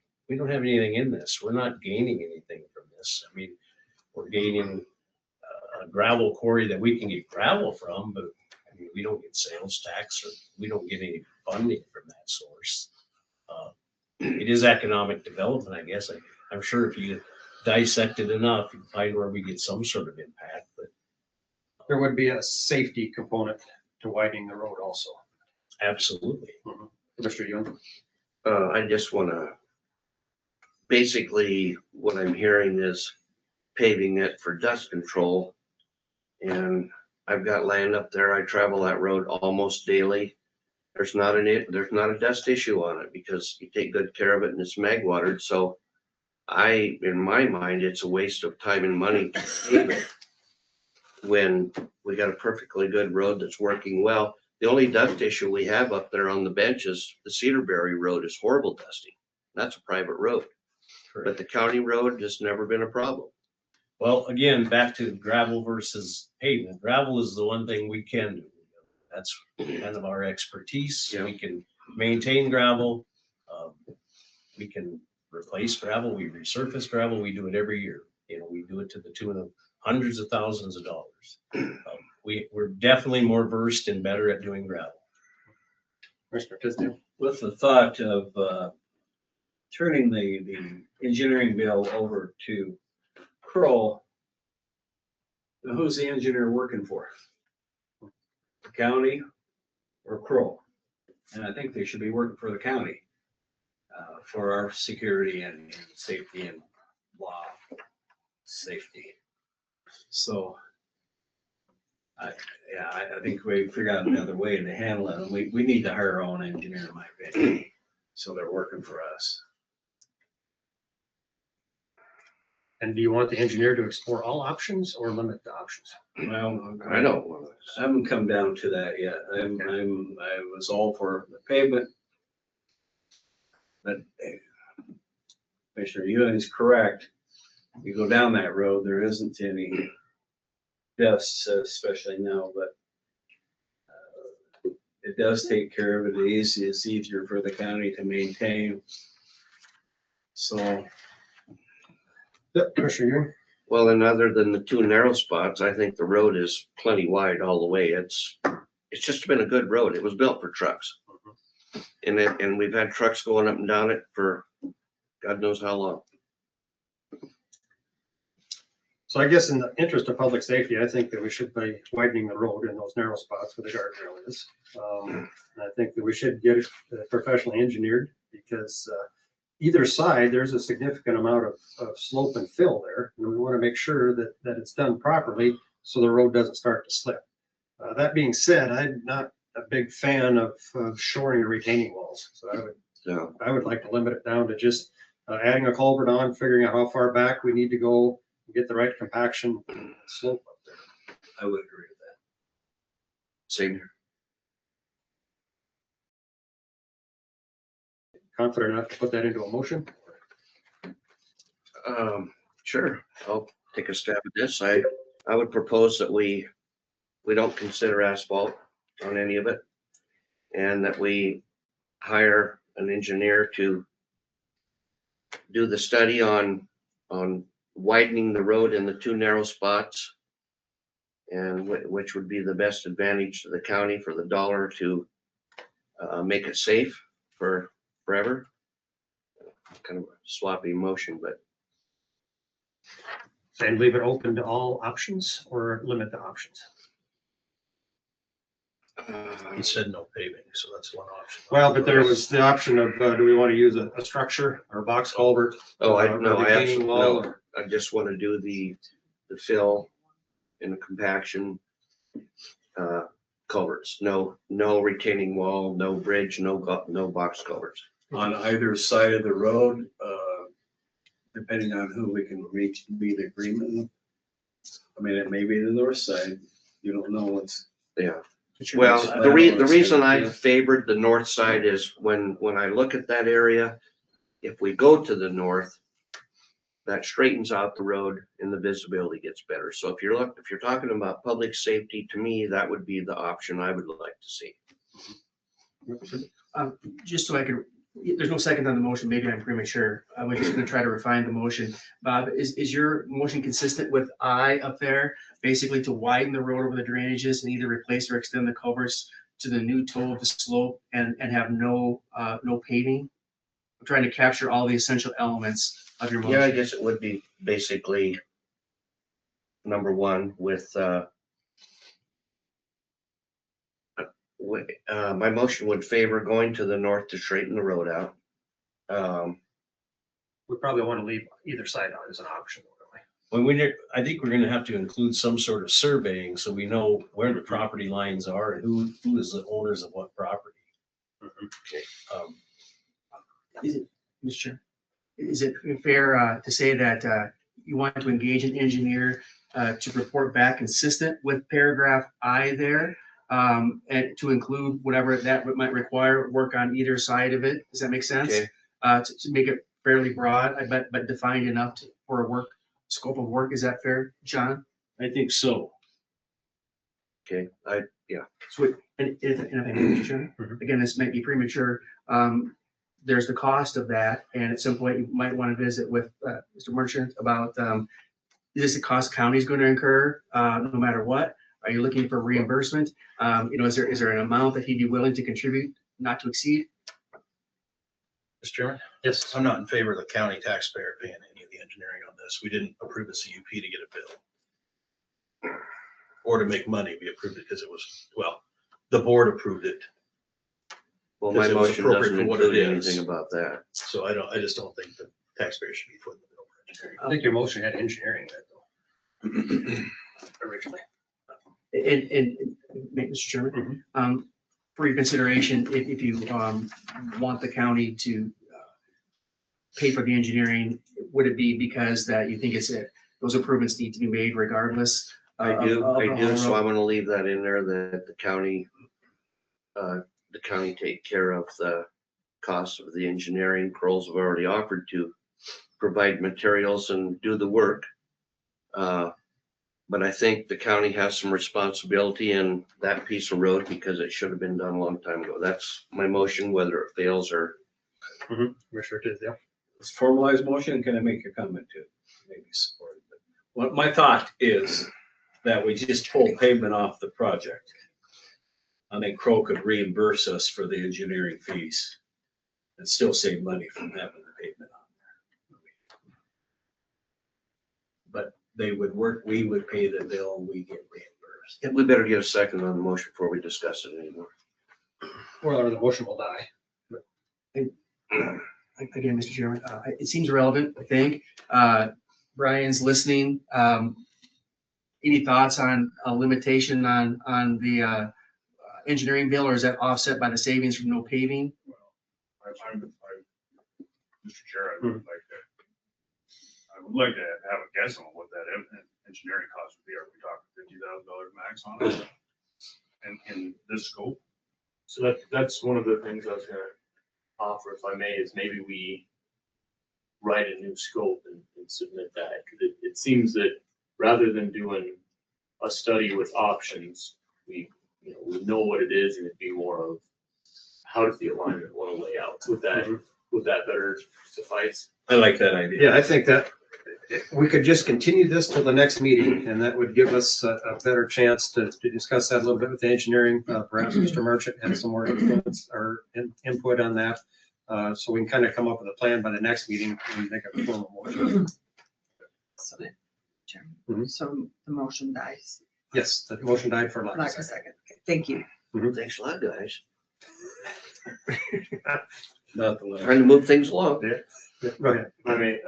in this. We're not gaining anything from this. I mean, we're gaining a gravel quarry that we can get gravel from, but I mean, we don't get sales tax, or we don't get any funding from that source. It is economic development, I guess. I'm sure if you dissect it enough, you find where we get some sort of impact, but There would be a safety component to widening the road also. absolutely. Mr. Young? I just wanna, basically, what I'm hearing is paving it for dust control. And I've got land up there. I travel that road almost daily. There's not a dust issue on it because you take good care of it and it's mag watered. So in my mind, it's a waste of time and money to pave it when we got a perfectly good road that's working well. The only dust issue we have up there on the bench is the Cedarberry Road is horrible dusting. That's a private road, but the county road has never been a problem. Well, again, back to gravel versus pavement. Gravel is the one thing we can do. That's kind of our expertise. Yeah. We can maintain gravel. We can replace gravel. We resurface gravel. We do it every year. We do it to the tune of hundreds of thousands of dollars. We're definitely more versed and better at doing gravel. Mr. Tisdale? With the thought of turning the engineering bill over to Kroll, who's the engineer working for? The county or Kroll? And I think they should be working for the county for our security and safety and law safety. So I think we figured out another way to handle it. And we need to hire our own engineer, in my opinion. So they're working for us. And do you want the engineer to explore all options or limit the options? Well, I don't want I haven't come down to that yet. I was all for the pavement. But Commissioner Ewing is correct. You go down that road, there isn't any deaths, especially now, but it does take care of it. It's easier for the county to maintain. So, Yep, Commissioner Ewing. Well, and other than the two narrow spots, I think the road is plenty wide all the way. It's just been a good road. It was built for trucks. And we've had trucks going up and down it for God knows how long. So I guess in the interest of public safety, I think that we should be widening the road in those narrow spots where the guardrail is. I think that we should get it professionally engineered because either side, there's a significant amount of slope and fill there. And we want to make sure that it's done properly so the road doesn't start to slip. That being said, I'm not a big fan of shoring or retaining walls. So I would like to limit it down to just adding a culvert on, figuring out how far back we need to go, get the right compaction and slope up there. I would agree with that. Same here. Confident enough to put that into a motion? Sure, I'll take a stab at this. I would propose that we don't consider asphalt on any of it, and that we hire an engineer to do the study on widening the road in the two narrow spots, and which would be the best advantage to the county for the dollar to make it safe for forever. Kind of a sloppy motion, but. And leave it open to all options or limit the options? He said no paving, so that's one option. Well, but there was the option of, do we want to use a structure or a box culvert? Oh, I retaining actually, wall, no, I just want to do the fill and the compaction culverts. No retaining wall, no bridge, no box culverts. On either side of the road, depending on who we can reach to be the agreement with. I mean, it may be the north side. You don't know what's. Yeah. Well, the reason I favored the north side is when I look at that area, if we go to the north, that straightens out the road and the visibility gets better. So if you're talking about public safety, to me, that would be the option I would like to see. Just so I can, there's no second on the motion, maybe I'm premature. I was just gonna try to refine the motion. Bob, is your motion consistent with I up there? Basically to widen the road over the drainages and either replace or extend the culverts to the new toe of the slope and have no paving? I'm trying to capture all the essential elements of your motion. Yeah, I guess it would be basically number one with, my motion would favor going to the north to straighten the road out. we probably want to leave either side out as an option. I think we're gonna have to include some sort of surveying so we know where the property lines are and who is the owners of what property. Okay. Is it, Mr. Chair, is it fair to say that you want to engage an engineer to report back consistent with paragraph I there, and to include whatever that might require work on either side of it? Does that make sense? Okay. To make it fairly broad, but defined enough for a scope of work. Is that fair, John? I think so. Okay, yeah. So, and if I may, Mr. Chairman, again, this might be premature. There's the cost of that, and at some point you might want to visit with Mr. Merchant about is this a cost county's going to incur no matter what? Are you looking for reimbursement? Is there an amount that he'd be willing to contribute, not to exceed? Mr. Chairman? Yes. I'm not in favor of the county taxpayer paying any of the engineering on this. We didn't approve a CUP to get a bill. Or to make money. We approved it because it was, well, the board approved it. Well, my Because it was motion appropriate doesn't for what it include is. anything about that. So I just don't think the taxpayer should be footing the bill for engineering. I think your motion had engineering in it though, originally. And Mr. Chairman, for your consideration, if you want the county to pay for the engineering, would it be because that you think those improvements need to be made regardless? I do, so I'm gonna leave that in there, that the county take care of the cost of the engineering. Pros have already offered to provide materials and do the work. But I think the county has some responsibility in that piece of road because it should have been done a long time ago. That's my motion, whether it fails or. Commissioner Tisdale. It's formalized motion. Can I make a comment to it? Maybe support it. But what my thought is that we just pull pavement off the project. And then Crow could reimburse us for the engineering fees and still save money from having the pavement on there. But they would work, we would pay the bill, and we get reimbursed. Yeah, we better get a second on the motion before we discuss it anymore. Or the motion will die. Again, Mr. Chairman, it seems relevant, I think. Brian's listening. Any thoughts on a limitation on the engineering bill, or is that offset by the savings from no paving? Mr. Chair, I would like to have a guess on what that engineering cost would be. Are we talking $50,000 max on it? And in this scope? So that's one of the things I was gonna offer, if I may, is maybe we write a new scope and submit that. 'Cause it seems that rather than doing a study with options, we know what it is, and it'd be more of how does the alignment want to lay out? Would that better suffice? I like that idea. Yeah, I think that we could just continue this till the next meeting, and that would give us a better chance to discuss that a little bit with the engineering. Perhaps Mr. Merchant has some more influence or input on that. So we can kind of come up with a plan by the next meeting and make a formal motion. So so the motion dies. Yes, the motion died for lack Like a second. Okay, thank you. Thanks a lot, guys. Not the Trying to move things along. Go ahead. I mean,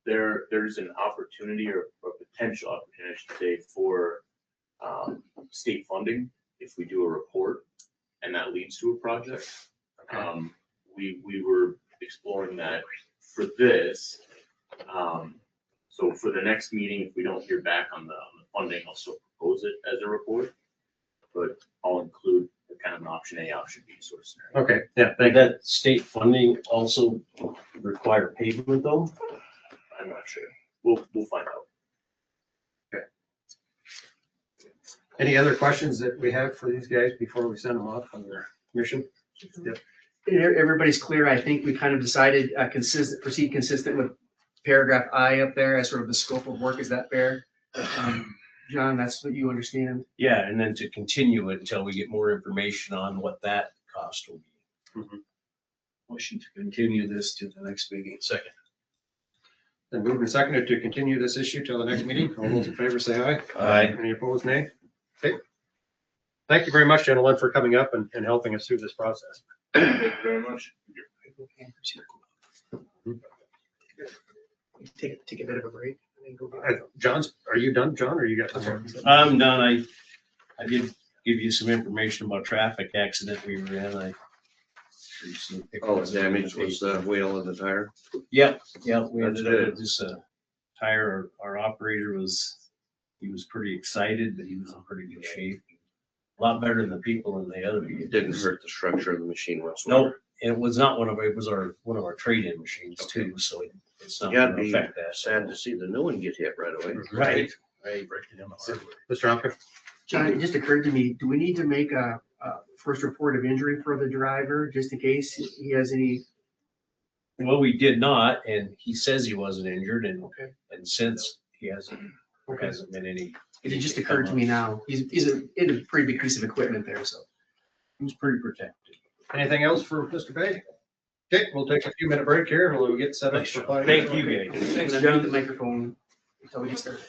there's an opportunity or potential opportunity, I should say, for state funding if we do a report and that leads to a project. We were exploring that for this. So for the next meeting, if we don't hear back on the funding, I'll still propose it as a report, but I'll include the kind of an option A, option B sort of scenario. Okay, yeah. Would that state funding also require pavement though? I'm not sure. We'll find out. Okay. Any other questions that we have for these guys before we send them off on their mission? Yep. Everybody's clear. I think we kind of decided proceed consistent with paragraph I up there as sort of the scope of work. Is that fair? John, that's what you understand? Yeah, and then to continue it until we get more information on what that cost will be. Motion to continue this to the next meeting. Second. Then moved and seconded to continue this issue till the next meeting. All those in favor say aye. Aye. Any opposed, nay? Okay. Thank you very much, gentlemen, for coming up and helping us through this process. Thank you very much. Take a bit of a break. And then go Are you done, John, or you got some more? I'm done. I did give you some information about traffic accident we were in. Oh, the damage was the wheel and the tire. Yep, we That's ended up good. with just a tire. Our operator he was pretty excited, but he was in pretty good shape. A lot better than the people in the other. Mm-hmm. It didn't hurt the structure of the machine whatsoever. Nope, it was not one of one of our trade-in machines too, so it's not Yeah, gonna it'd be affect that. sad to see the new one get hit right away. Right. Mr. Hopper? John, it just occurred to me, do we need to make a first report of injury for the driver just in case he has any? Well, we did not, and he says he wasn't injured, and Okay. since he hasn't been any. It just occurred to me now. He's in a pretty big piece of equipment there, so. He was pretty protected. Anything else for Mr. Bay? Okay, we'll take a few minute break here and we'll get set up for five. Thank you, guys. Thanks, John. The microphone until we get started.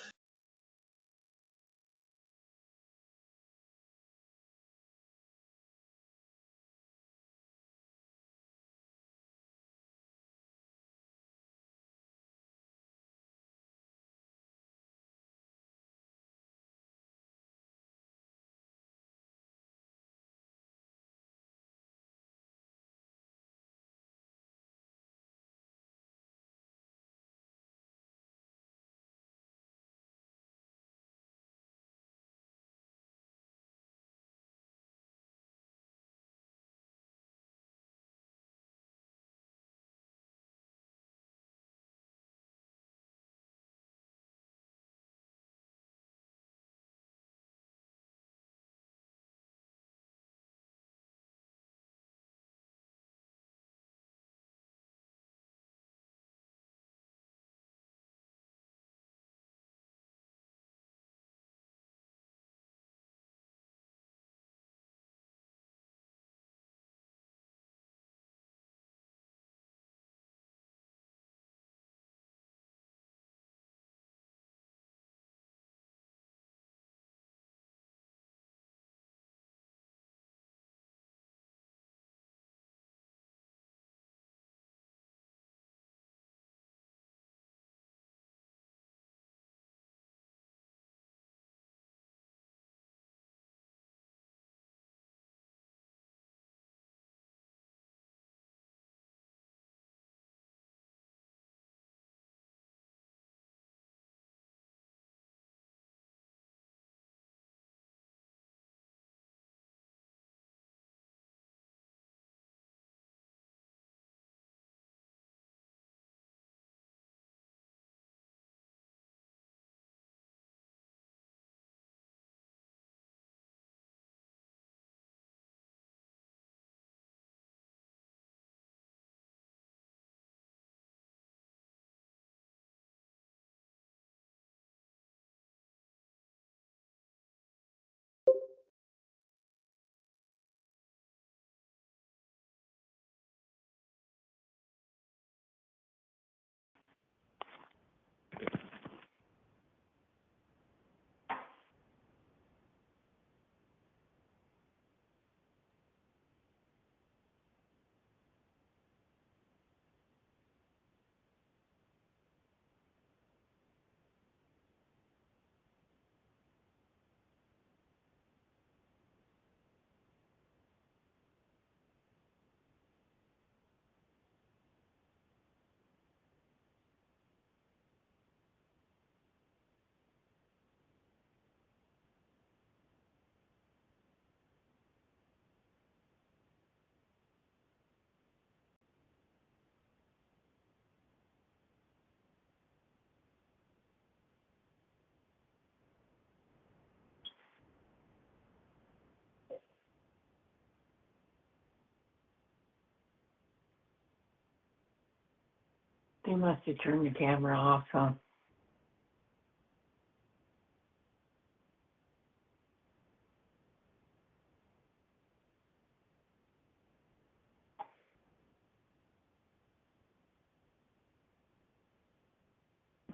You must have turned the camera off, huh?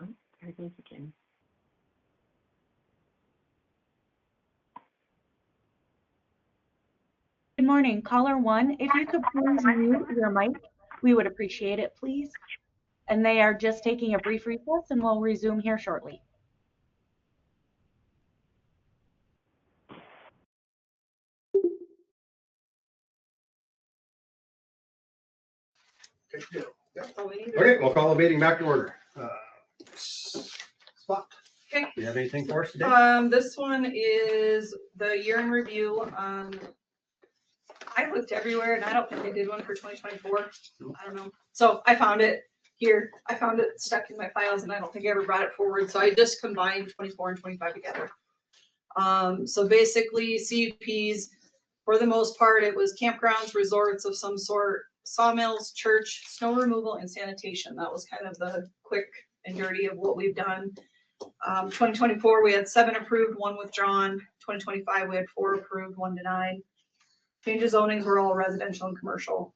Oh, there it is again. Good morning, caller one. If you could please mute your mic, we would appreciate it, please. And they are just taking a brief recess and we'll resume here shortly. Okay, we'll call the meeting back to order. Spot. Okay. Do you have anything for us today? This one is the year in review. I looked everywhere and I don't think I did one for 2024. I don't know. So I found it here. I found it stuck in my files and I don't think I ever brought it forward. So I just combined 24 and 25 together. So basically CUPs, for the most part, it was campgrounds, resorts of some sort, sawmills, church, snow removal, and sanitation. That was kind of the quick and dirty of what we've done. 2024, we had 7 approved, 1 withdrawn. 2025, we had 4 approved, 1 denied. Change of zonings were all residential and commercial.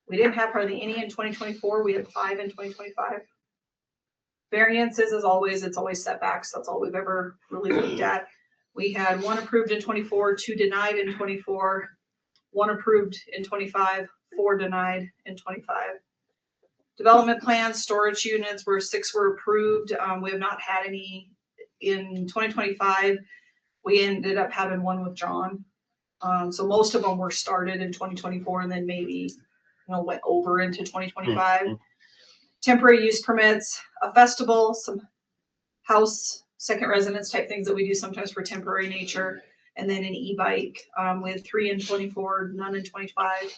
We didn't have hardly any in 2024. We had 5 in 2025. Variances, as always, it's always setbacks. That's all we've ever really looked at. We had 1 approved in 24, 2 denied in 24, 1 approved in 25, 4 denied in 25. Development plans, storage units were 6 were approved. We have not had any in 2025. We ended up having 1 withdrawn. So most of them were started in 2024 and then maybe, went over into 2025. Mm-hmm. Temporary use permits, a festival, some house, second residence type things that we do sometimes for temporary nature, and then an e-bike. We had 3 in 24, none in 25.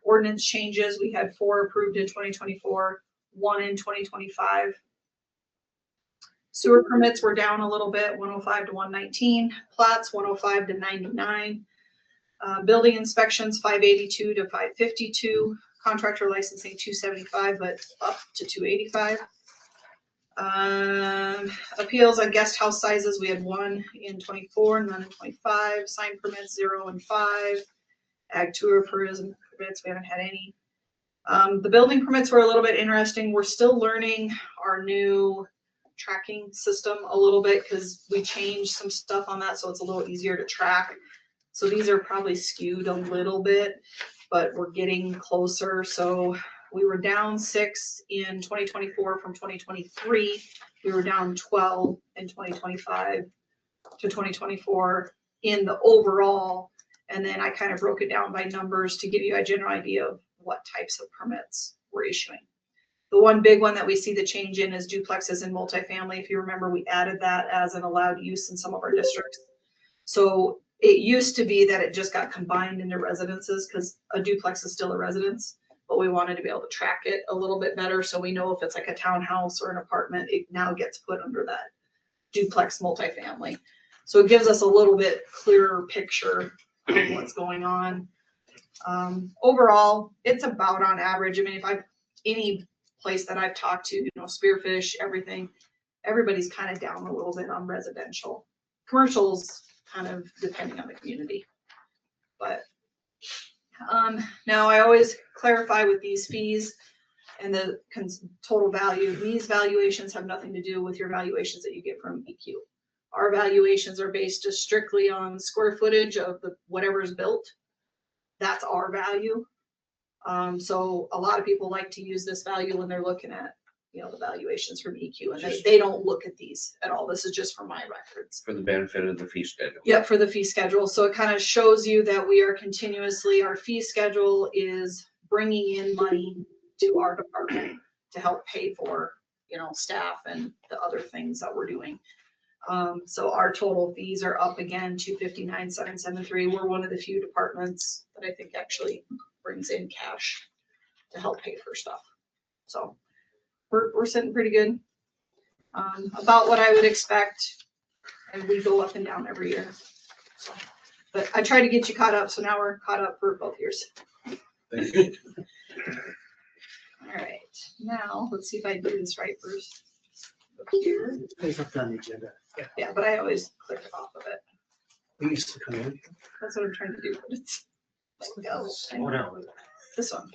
Ordinance changes, we had 4 approved in 2024, 1 in 2025. Sewer permits were down a little bit, 105 to 119. Plats, 105 to 99. Building inspections, 582 to 552. Contractor licensing, 275, but up to 285. Appeals on guest house sizes, we had 1 in 24, none in 25. Sign permits, 0 and 5. Ag tourism permits, we haven't had any. The building permits were a little bit interesting. We're still learning our new tracking system a little bit because we changed some stuff on that, so it's a little easier to track. So these are probably skewed a little bit, but we're getting closer. So we were down 6 in 2024 from 2023. We were down 12 in 2025 to 2024 in the overall. And then I kind of broke it down by numbers to give you a general idea of what types of permits we're issuing. The one big one that we see the change in is duplexes and multifamily. If you remember, we added that as an allowed use in some of our districts. So it used to be that it just got combined into residences because a duplex is still a residence, but we wanted to be able to track it a little bit better. So we know if it's like a townhouse or an apartment, it now gets put under that duplex multifamily. So it gives us a little bit clearer picture of what's going on. Overall, it's about on average. I mean, any place that I've talked to, Spearfish, everything, everybody's kind of down a little bit on residential. Commercials kind of depending on the community. But now I always clarify with these fees and the total value. These valuations have nothing to do with your valuations that you get from EQ. Our valuations are based just strictly on square footage of whatever is built. That's our value. So a lot of people like to use this value when they're looking at, the valuations from EQ, and they don't look at these at all. This is just for my records. For the benefit of the fee schedule. Yep, for the fee schedule. So it kind of shows you that we are continuously, our fee schedule is bringing in money to our department to help pay for, staff and the other things that we're doing. So our total fees are up again to 59,773. We're one of the few departments that I think actually brings in cash to help pay for stuff. So we're sitting pretty good. About what I would expect, and we go up and down every year. So, but I try to get you caught up, so now we're caught up for both years. All right, now let's see if I do this right first. Up here. It's up on the agenda. Yeah, but I always click off of it. We used to come in. That's what I'm trying to do, but it's like, oh, I Slow know. down. This one.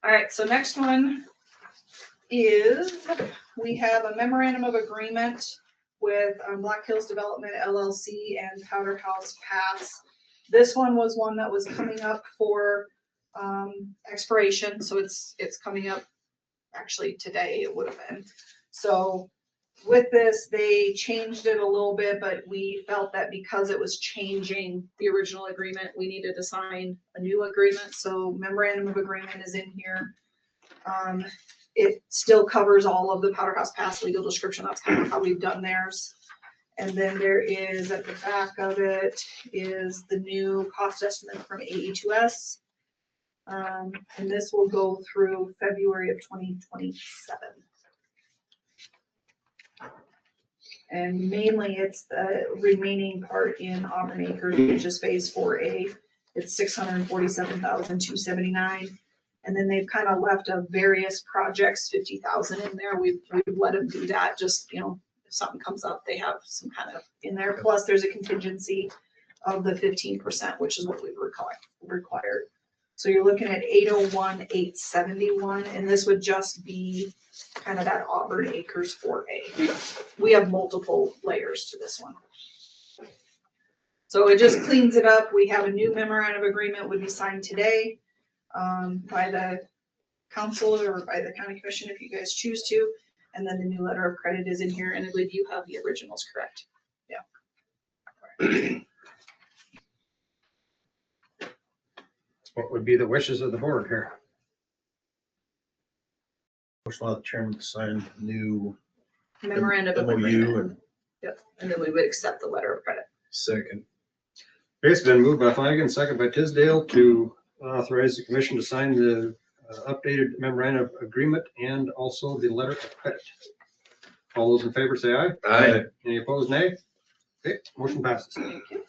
All right, so next one is, we have a memorandum of agreement with Black Hills Development LLC and Powder House Pass. This one was one that was coming up for expiration, so it's coming up actually today it would have been. So with this, they changed it a little bit, but we felt that because it was changing the original agreement, we needed to sign a new agreement. So memorandum of agreement is in here. It still covers all of the Powder House Pass legal description. That's kind of how we've done theirs. And then there is at the back of it is the new cost estimate from AE2S. And this will go through February of 2027. And mainly it's the remaining part in Auburn Acres, which is phase 4A. It's $647,279. And then they've kind of left a various projects, 50,000 in there. We've let them do that. Just, you know, if something comes up, they have some kind of in there. Plus there's a contingency of the 15%, which is what we've required. So you're looking at 801, 871, and this would just be kind of that Auburn Acres 4A. We have multiple layers to this one. So it just cleans it up. We have a new memorandum of agreement would be signed today by the council or by the county commission if you guys choose to. And then the new letter of credit is in here, and I believe you have the originals correct. Yeah. What would be the wishes of the board here? First of all, the chairman to sign the new Memorandum of MOU agreement. and Yep. And then we would accept the letter of credit. Second. Okay, it's been moved by Flanagan, second by Tisdale to authorize the commission to sign the updated memorandum of agreement and also the letter of credit. All those in favor say aye. Aye. Any opposed, nay? Okay, motion passes. Thank you.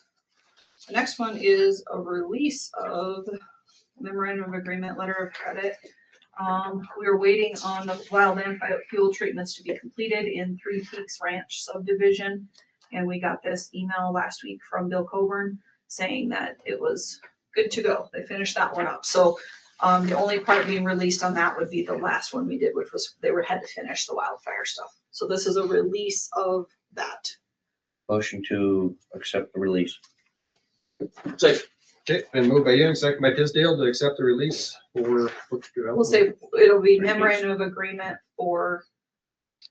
The next one is a release of memorandum of agreement, letter of credit. We were waiting on the wildland fuel treatments to be completed in Three Peaks Ranch subdivision. And we got this email last week from Bill Coburn saying that it was good to go. They finished that one up. So the only part being released on that would be the last one we did, which was had to finish the wildfire stuff. So this is a release of that. Motion to accept the release. Second. Okay, been moved by Young, second by Tisdale to accept the release for. We'll say it'll be memorandum of agreement for,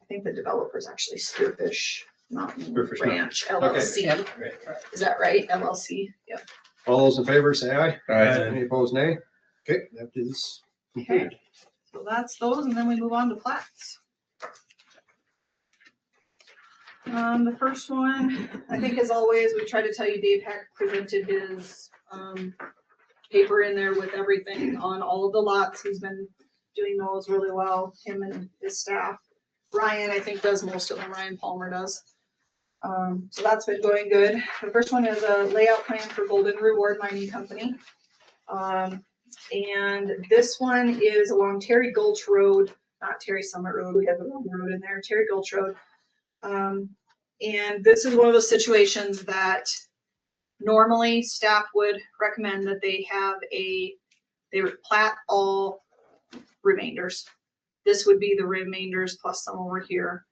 I think the developer's actually Spearfish Mountain Spearfish Ranch Mountain. LLC. Okay. Is that right? LLC? Yep. All those in favor say aye. Aye. Any opposed, nay? Okay, that is completed. So that's those, and then we move on to plats. The first one, I think as always, we try to tell you Dave Heck presented his paper in there with everything on all of the lots. He's been doing those really well, him and his staff. Ryan, I think, does most of them. Ryan Palmer does. So that's been going good. The first one is a layout plan for Golden Reward Mining Company. And this one is along Terry Gulch Road, not Terry Summit Road. We have the wrong road in there, Terry Gulch Road. And this is one of those situations that normally staff would recommend that they would plat all remainders. This would be the remainders plus some over here.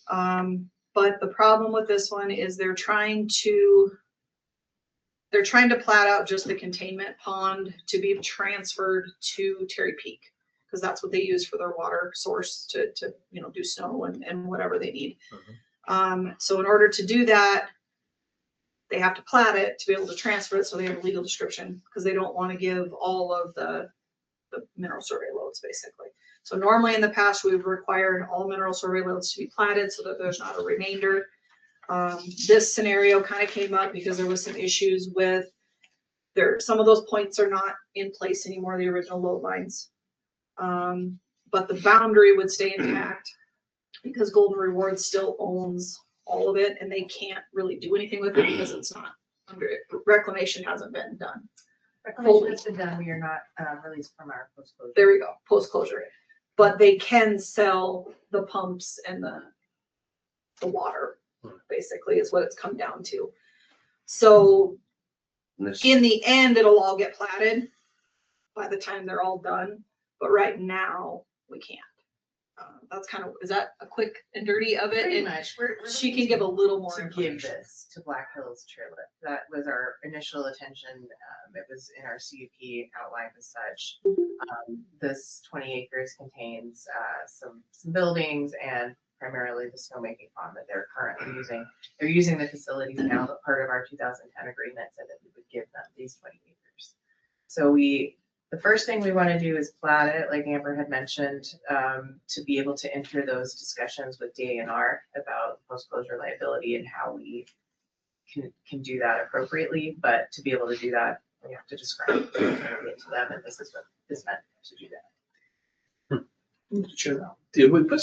But the problem with this one is they're trying to plat out just the containment pond to be transferred to Terry Peak, because that's what they use for their water source to do snow and whatever they need. So in order to do that, they have to plat it to be able to transfer it, so they have a legal description, because they don't want to give all of the mineral survey loads, basically. So normally in the past, we've required all mineral survey loads to be platted so that there's not a remainder. This scenario kind of came up because there was some issues with some of those points are not in place anymore, the original load lines. But the boundary would stay intact because Golden Reward still owns all of it, and they can't really do anything with it because it's not under it. Reclamation hasn't been done. Reclamation has been done, we are not released from our post-closure. There we go, post-closure. But they can sell the pumps and the water, basically, is what it's come down to. So in the end, it'll all get platted by the time they're all done. But right now, we can't. That's kind of, is that a quick and dirty of it? Pretty And much. she can give a little more To give information. this to Black Hills Chairlift. That was our initial attention. It was in our CUP outlined as such. This 20 acres contains some buildings and primarily the snowmaking pond that they're currently using. They're using the facilities now, but part of our 2010 agreement said that we would give them these 20 acres. So the first thing we want to do is plat it, like Amber had mentioned, to be able to enter those discussions with DANR about post-closure liability and how we can do that appropriately. But to be able to do that, we have to describe it to them, and this is what this meant to do that. Sure. Did we put,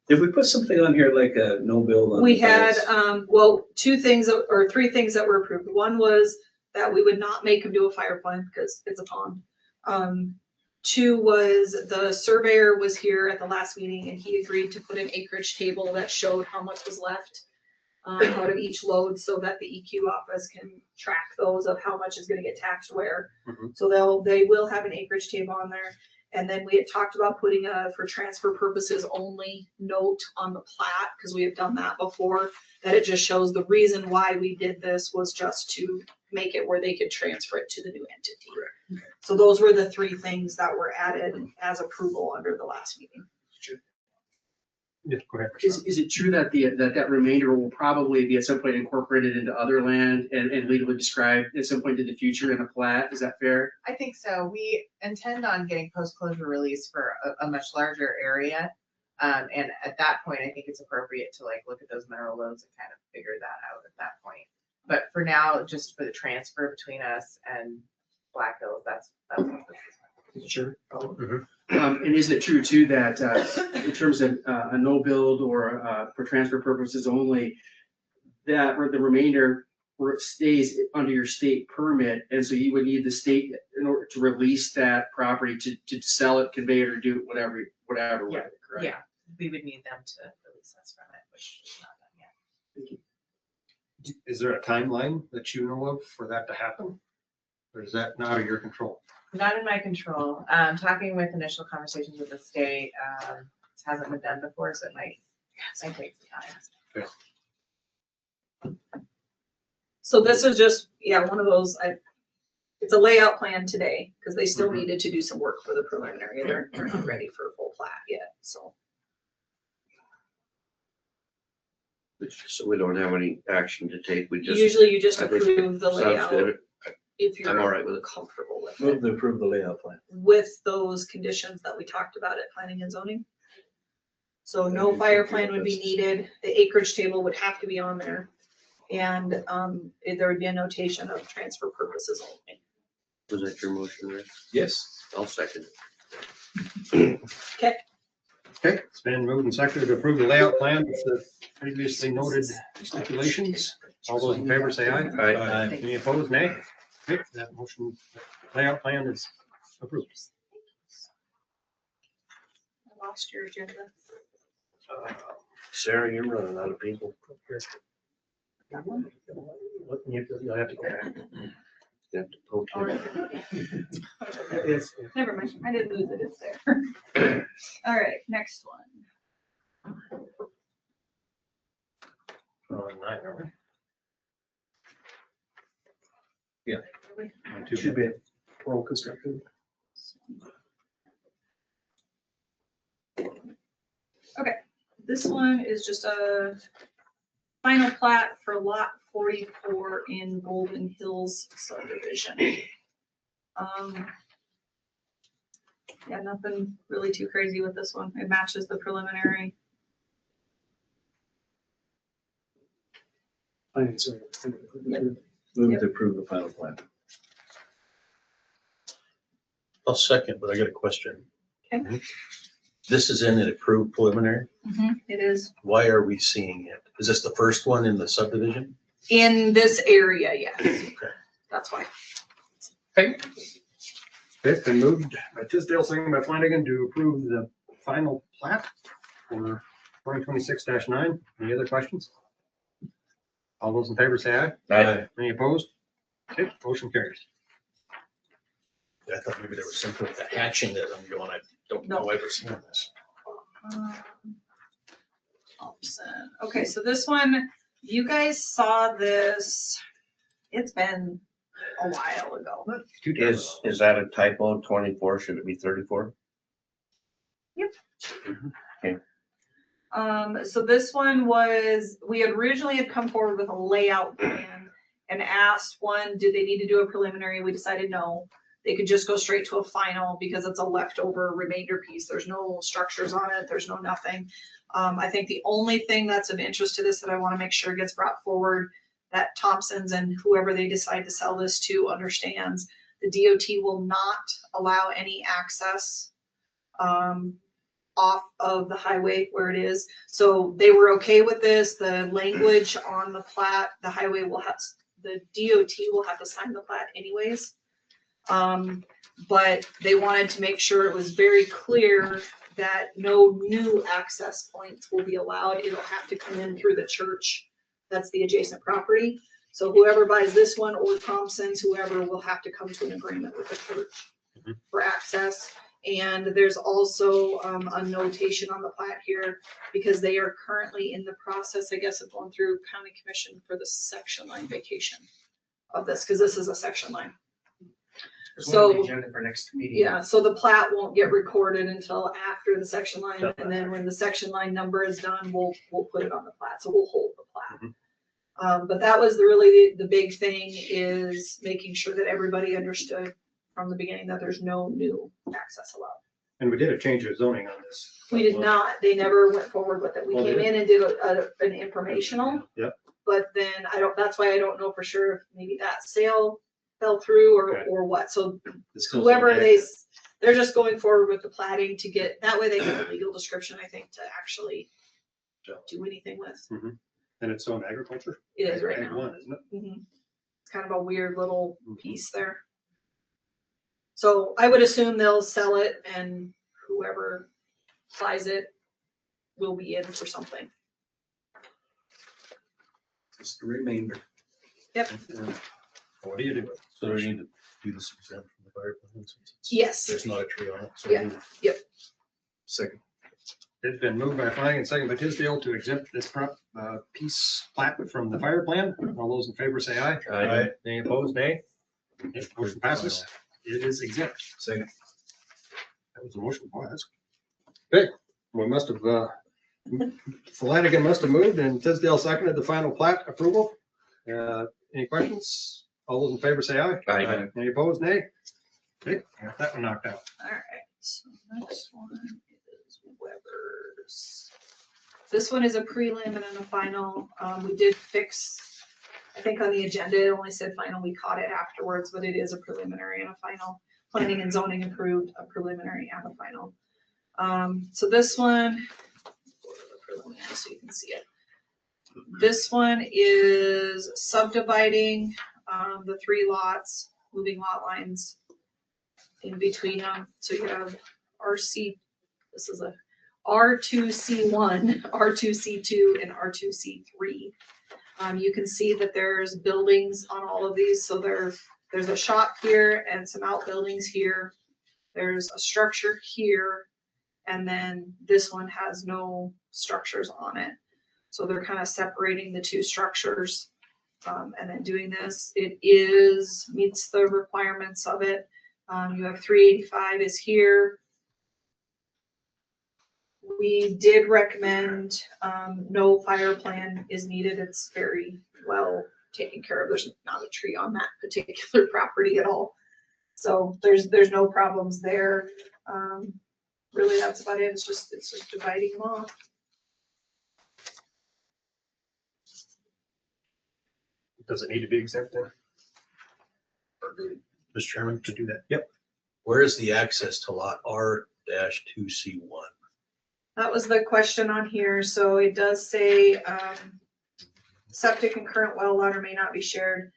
did we put something on here like a no build? On We the had, walls? well, 2 things or 3 things that were approved. One was that we would not make them do a fire plan because it's a pond. 2 was the surveyor was here at the last meeting and he agreed to put an acreage table that showed how much was left out of each load so that the EQ office can track those of how much is gonna get taxed where. So they will have an acreage table on there. And then we had talked about putting a, for transfer purposes only, note on the plat, because we have done that before, that it just shows the reason why we did this was just to make it where they could transfer it to the new entity. Correct. So those were the 3 things that were added as approval under the last meeting. Yeah, go ahead. Is it true that that remainder will probably be at some point incorporated into other land and legally described at some point in the future in a plat? Is that fair? I think so. We intend on getting post-closure release for a much larger area. And at that point, I think it's appropriate to like look at those mineral loads and kind of figure that out at that point. But for now, just for the transfer between us and Black Hills, that's what this is. Sure. And is it true too that in terms of a no build or for transfer purposes only, that the remainder stays under your state permit, and so you would need the state in order to release that property to sell it, convey it, or do whatever Yeah. with it, correct? Yeah, we would need them to release us from it, which is not done yet. Thank you. Is there a timeline that you know of for that to happen? Or is that not out of your control? Not in my control. Talking with initial conversations with the state, this hasn't been done before, so it might take some time. Okay. So this is just, one of those, it's a layout plan today, because they still needed to do some work for the preliminary. They're not ready for a full plat yet, so. So we don't have any action to take, we just. Usually you just I think approve the sounds layout good. if you're I'm all right with it. comfortable with Move it, to approve the layout plan. with those conditions that we talked about at planning and zoning. So no fire plan would be needed, the acreage table would have to be on there, and there would be a notation of transfer purposes only. Was that your motion, Rick? Yes. I'll second Okay, Okay, it's been moved and seconded to approve the layout plan with the previously noted stipulations. All those in favor say aye. Aye. Any opposed, nay? Okay, that motion, layout plan is approved. I lost your agenda. Sarah, you're running out of people. Got one? You'll have to go back. You have to poke it. Never mind, I didn't lose it, it's there. All right, next one. Nine, are we? Yeah. Should be. Oral construction. Okay, this one is just a final plat for lot 44 in Golden Hills subdivision. Yeah, nothing really too crazy with this one. It matches the preliminary. Move to approve the final plan. I'll second, but I got a question. Okay. This is in an approved preliminary. It is Why are we seeing it? Is this the first one in the subdivision? in this area, yes. Okay. That's why. Okay. It's been moved by Tisdale, second by Flanagan to approve the final plat for 2026-9. Any other questions? All those in favor say aye. Aye. Any opposed? Okay, motion carries. I thought maybe there was something with the hatching that I'm doing. I don't know I've ever seen this. Thompson. Okay, so this one, you guys saw this, it's been a while ago. Is that a typo, 24, should it be 34? Yep. Okay. So this one was, we originally had come forward with a layout plan and asked one, did they need to do a preliminary? We decided no. They could just go straight to a final because it's a leftover remainder piece. There's no structures on it. There's no nothing. I think the only thing that's of interest to this that I want to make sure gets brought forward, that Thompson's and whoever they decide to sell this to understands, the DOT will not allow any access off of the highway where it is. So they were okay with this. The language on the plat, the highway will have, the DOT will have to sign the plat anyways. But they wanted to make sure it was very clear that no new access points will be allowed. It'll have to come in through the church. That's the adjacent property. So whoever buys this one or Thompson's, whoever will have to come to an agreement with the church for access. And there's also a notation on the plat here because they are currently in the process, I guess, of going through county commission for the section line vacation of this, because this is a section line. So, agenda for next meeting. yeah, so the plat won't get recorded until after the section line, and then when the section line number is done, we'll put it on the plat, so we'll hold the plat. But that was really the big thing, is making sure that everybody understood from the beginning that there's no new access allowed. And we did a change of zoning on this. We did not, they never went forward with it. We came in and did an informational. Yep. But then that's why I don't know for sure if maybe that sale fell through or what. So whoever they're just going forward with the platting to get, that way they have a legal description, I think, to actually do anything with. And it's on agriculture? It is right Ag now. one, isn't it? It's kind of a weird little piece there. So I would assume they'll sell it and whoever buys it will be in for something. Just the remainder. Yep. What do you do? So do you need to do this exempt from the fire plan since it's- Yes. There's not a tree on it. So Yeah. Yep. Second. It's been moved by Flanagan, second by Tisdale to exempt this piece plat from the fire plan. All those in favor say aye. Aye. Any opposed, nay? Okay, motion passes. It is exempt. Second. That was a motion. Boy, that's good. We must have, Flanagan must have moved and Tisdale seconded the final plat approval. Any questions? All those in favor say aye. Aye. Any opposed, nay? Okay, got that one knocked out. All right. So next one is Weber's. This one is a prelim and then a final. We did fix, I think on the agenda, it only said final. We caught it afterwards, but it is a preliminary and a final. Planning and zoning approved a preliminary and a final. So this one, so you can see it. This one is subdividing the 3 lots, moving lot lines in between them. So you have RC, this is a R2C1, R2C2, and R2C3. You can see that there's buildings on all of these. So there's a shop here and some outbuildings here. There's a structure here, and then this one has no structures on it. So they're kind of separating the 2 structures and then doing this. It meets the requirements of it. You have 385 is here. We did recommend no fire plan is needed. It's very well taken care of. There's not a tree on that particular property at all. So there's no problems there. Really, that's about it. It's just dividing them off. Does it need to be exempt then? Mr. Chairman, To do that? Yep. where is the access to lot R-2C1? That was the question on here. So it does say septic and current well water may not be shared.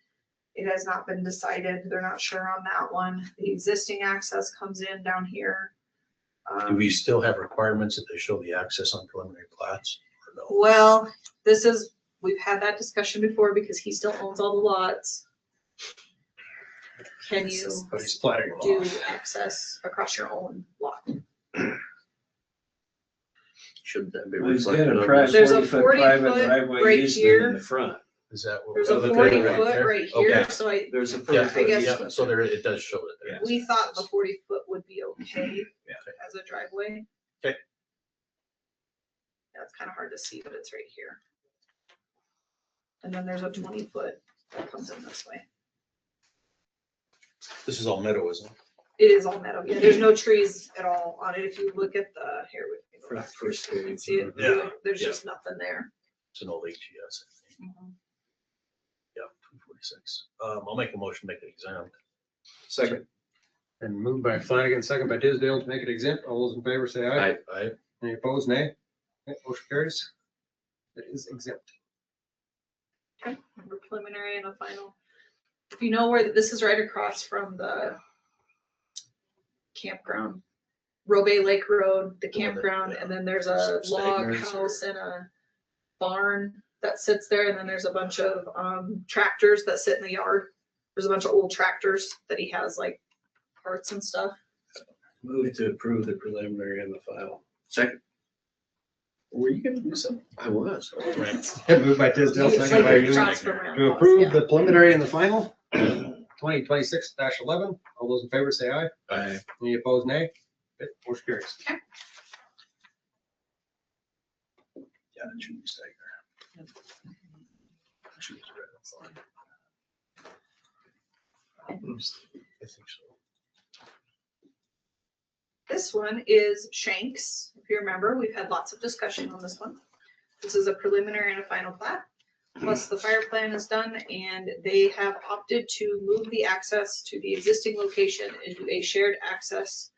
It has not been decided. They're not sure on that one. The existing access comes in down here. Do we still have requirements that they show the access on preliminary plats or no? Well, we've had that discussion before because he still owns all the lots. Can you But he's platting them do off. access across your own lot? Shouldn't that be Well, he's got reflected a on private this? There's a 40-foot 40 private foot driveway right easement here. in the front. Is that what? There's a Okay, 40 right foot there? right here, Okay. so There's a Yeah, 40 foot guess- yeah, easement. so there, it does show it there. we thought the 40 foot would be okay Yeah. as a driveway. Okay. That's kind of hard to see, but it's right here. And then there's a 20 foot that comes in this way. This is all meadow, isn't it? It is all meadow. Yeah, there's no trees at all on it. If you look at the, here, we can go back first, so you can see it. Yeah. There's Yeah. just nothing there. It's an old HGS, I think. Yeah, 246. I'll make a motion, to make it exempt. Second. And moved by Flanagan, second by Tisdale to make it exempt. All those in favor say aye. Aye. Any opposed, nay? Okay, motion carries. It is exempt. Okay, number preliminary and a final. If you know where, this is right across from the campground, Robay Lake Road, the campground, and then there's a log house and a barn that sits there, and then there's a bunch of tractors that sit in the yard. There's a bunch of old tractors that he has like parts and stuff. Move to approve the preliminary and the final. Second. Were you gonna do something? I was. Moved by Tisdale, second by Ewing Across from Randall's, to approve yeah. the preliminary and the final. 2026-11. All those in favor say aye. Aye. Any opposed, nay? Okay, motion carries. Yeah, it should be staggered. Should be spread, that's fine. I think so. This one is Shanks. If you remember, we've had lots of discussion on this one. This is a preliminary and a final plat. Plus the fire plan is done, and they have opted to move the access to the existing location into a shared access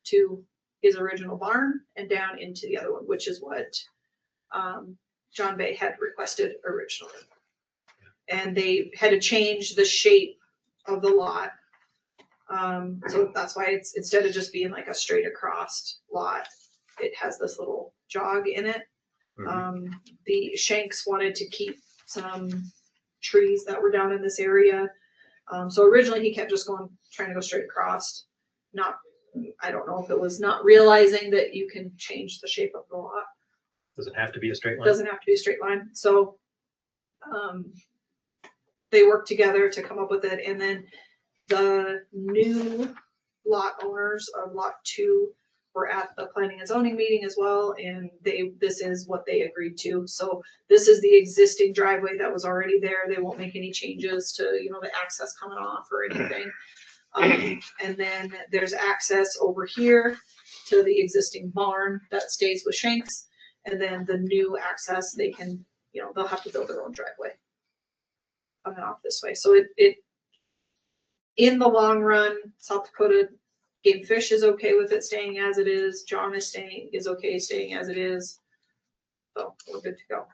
to his original barn and down into the other one, which is what John Bay had requested originally. And they had to change the shape of the lot. So that's why it's, instead of just being like a straight across lot, it has this little jog in it. The Shanks wanted to keep some trees that were down in this area. So originally he kept just trying to go straight across. I don't know if it was not realizing that you can change the shape of the lot. Does it have to be a straight It line? doesn't have to be a straight line. So they worked together to come up with it. And then the new lot owners of lot 2 were at the planning and zoning meeting as well. And this is what they agreed to. So this is the existing driveway that was already there. They won't make any changes to, the access coming off or anything. And then there's access over here to the existing barn that stays with Shanks. And then the new access, they can, they'll have to build their own driveway coming off this way. So it in the long run, South Dakota Game Fish is okay with it staying as it is. John is okay staying as it is. So we're good to go.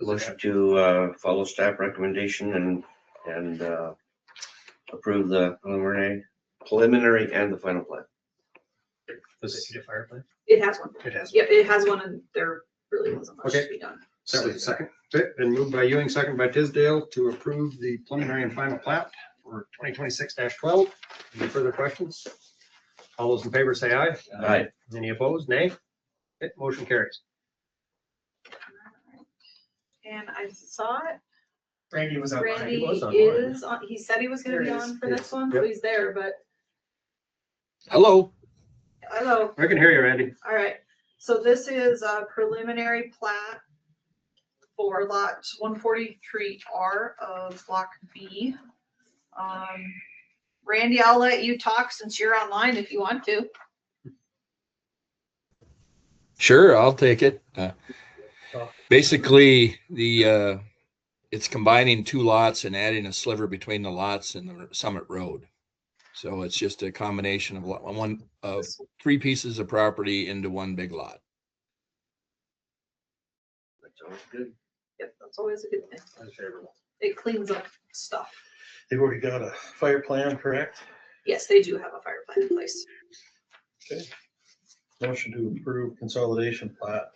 Motion to follow staff recommendation and approve the preliminary and the final plan. Does it need a fire plan? It has one. It has. Yep, it has one, and there really wasn't much to be done. That was the second. Okay, been moved by Ewing, second by Tisdale to approve the preliminary and final plat for 2026-12. Any further questions? All those in favor say aye. Aye. Any opposed? Nay. Okay, motion carries. And I saw it. Randy was on. Randy was online. is on. He said he was going to There be he is. on for this one, so Yep. he's there. But Hello. hello. I can hear you, Randy. All right. So this is a preliminary plat for lot 143R of block B. Randy, I'll let you talk since you're online if you want to. Sure, I'll take it. Basically, it's combining two lots and adding a sliver between the lots and the Summit Road. So it's just a combination of 3 pieces of property into one big lot. Sounds good. Yep, that's always a good thing. That's favorable. It cleans up stuff. They've already got a fire plan, correct? Yes, they do have a fire plan in place. Okay. Motion to approve consolidation plat.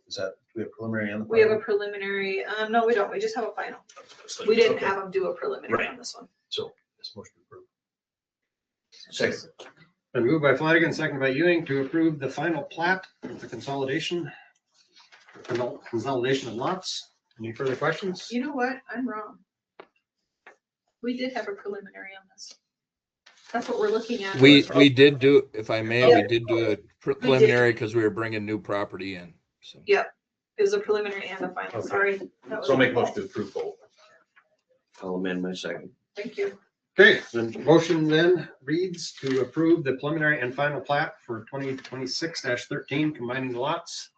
Is that, we have preliminary on the? We have a final? preliminary, no, we don't. We just have a final. We didn't Okay. have them do a preliminary Right. on this one. So this motion to approve. Second. Been moved by Flanagan, seconded by Ewing to approve the final plat of the consolidation of lots. Any further questions? You know what? I'm wrong. We did have a preliminary on this. That's what we're looking at. We did do, if I may, we Yep. did do a preliminary because we were bringing new property in. So Yep, it was a preliminary and a final. Okay. Sorry. That was So I'll make a my motion fault. to approve both. I'll amend my second. Thank you. Okay, the motion then reads to approve the preliminary and final plat for 2026-13, combining the lots.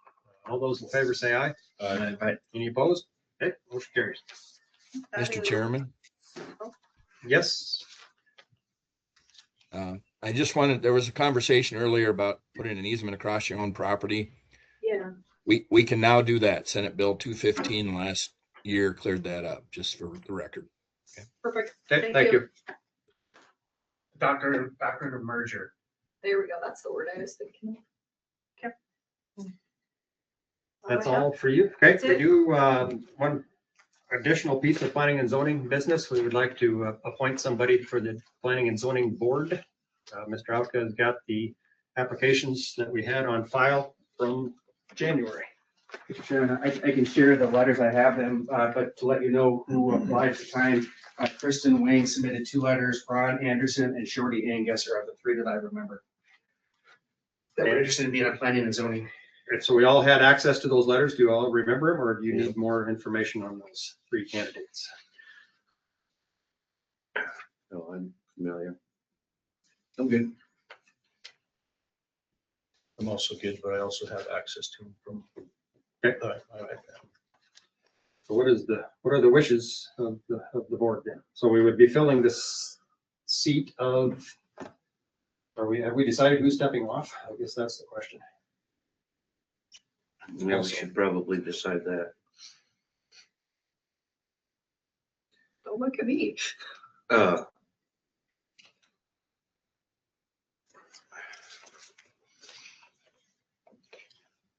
All those in favor say aye. Aye. Any opposed? Okay, motion carries. That Mr. is- Chairman, Yes. I just wanted, there was a conversation earlier about putting an easement across your own property. Yeah, We can now do that. Senate Bill 215 last year cleared that up, just for the record. perfect. Okay, thank you. Doctrine of merger. There we go. That's the word I was thinking. Okay. That's I have. all for you. Okay, That's we it. do one additional piece of planning and zoning business. We would like to appoint somebody for the planning and zoning board. Mr. Alka has got the applications that we had on file from January. Mr. Chairman, I can share the letters, I have them, but to let you know who applied at the time, Kristen Wayne submitted 2 letters, Ron Anderson and Shorty Angus are the 3 that I remember. That were interested in being on planning and zoning. And so we all had access to those letters. Do you all remember them, or do you need more information on those 3 candidates? No, I'm familiar. I'm good. I'm also good, but I also have access to them from. Okay. I like that. So what are the wishes of the board then? So we would be filling this seat of, have we decided who's stepping off? I guess that's the question. Yeah, we should probably decide that. Don't look at me.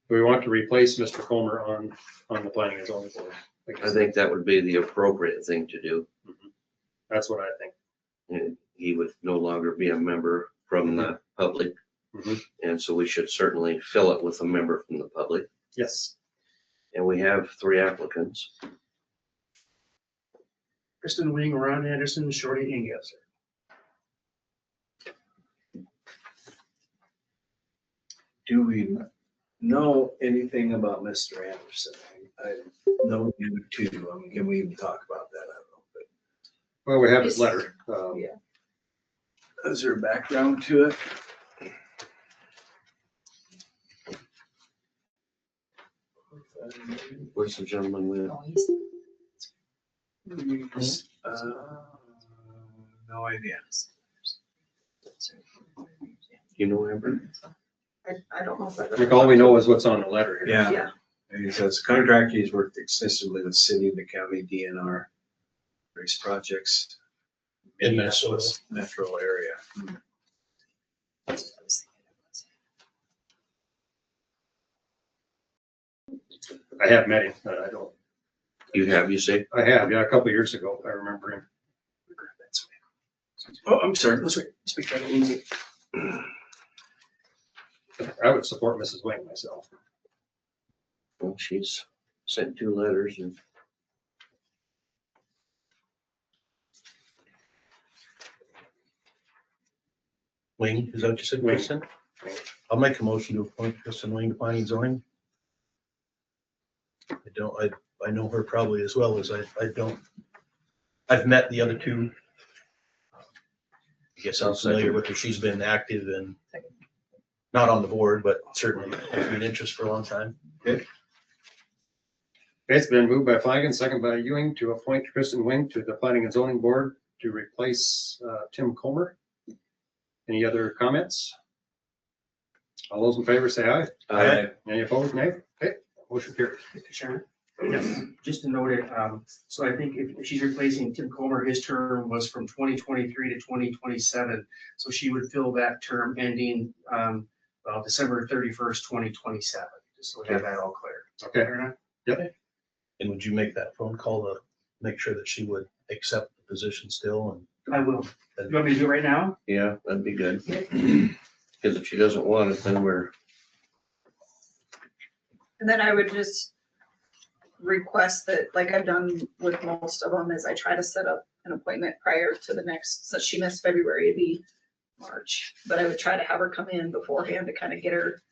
We want to replace Mr. Comer on the planning and zoning board. I think that would be the appropriate thing to do. That's what I think. And he would no longer be a member from the public. And so we should certainly fill it with a member from the public. Yes. And we have 3 applicants. Kristen Wing, Ron Anderson, Shorty Angus. Do we know anything about Mr. Anderson? I know you too. I mean, can we even talk about that? I don't know, but. Well, we have his letter. Yeah. Is there a background to it? Where's the gentleman with? No idea. You know Amber? I don't know if that. I think all we know is what's on the letter here. Yeah. And he says contractor, he's worked extensively with city, the county, DNR, various projects In Minnesota. metro area. I have met him, but I don't. You have, you say? I have, yeah, a couple of years ago. I remember him. Oh, I'm sorry. Let's wait. Speak that easy. I would support Mrs. Wing myself. Well, she's sent 2 letters and. Wing, is that what you said, Kristen? I'll make a motion to appoint Kristen Wing to planning and zoning. I know her probably as well as I don't. I've met the other 2. I guess I'm familiar with her. She's been active and not on the board, but certainly has been interest for a long time. Okay. It's been moved by Flanagan, second by Ewing to appoint Kristen Wing to the planning and zoning board to replace Tim Comer. Any other comments? All those in favor say aye. Aye. Any opposed, nay? Okay, motion carries. Mr. Chairman? Yes. Just to note it, so I think if she's replacing Tim Comer, his term was from 2023 to 2027. So she would fill that term ending, December 31st, 2027. Just so we have that all clear. Okay. Fair enough? Yep. And would you make that phone call to make sure that she would accept the position still? And I will. You want me to do it right now? Yeah, that'd be good. Because if she doesn't want it, then we're, And then I would just request that, like I've done with most of them, is I try to set up an appointment prior to the next, since she missed February, it'd be March. But I would try to have her come in beforehand to kind of get her,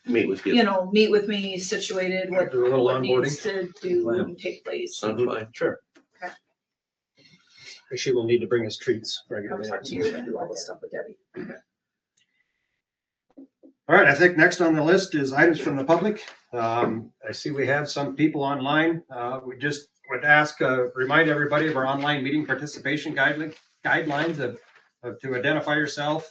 meet with you. you know, meet with me, situated, what Do a little what needs onboarding. to do and take place. Sounds fine. Sure. Okay. She will need to bring us treats I'll regularly. talk to you and do all this stuff with Debbie. All right, I think next on the list is items from the public. I see we have some people online. We just would ask, remind everybody of our online meeting participation guidelines of to identify yourself,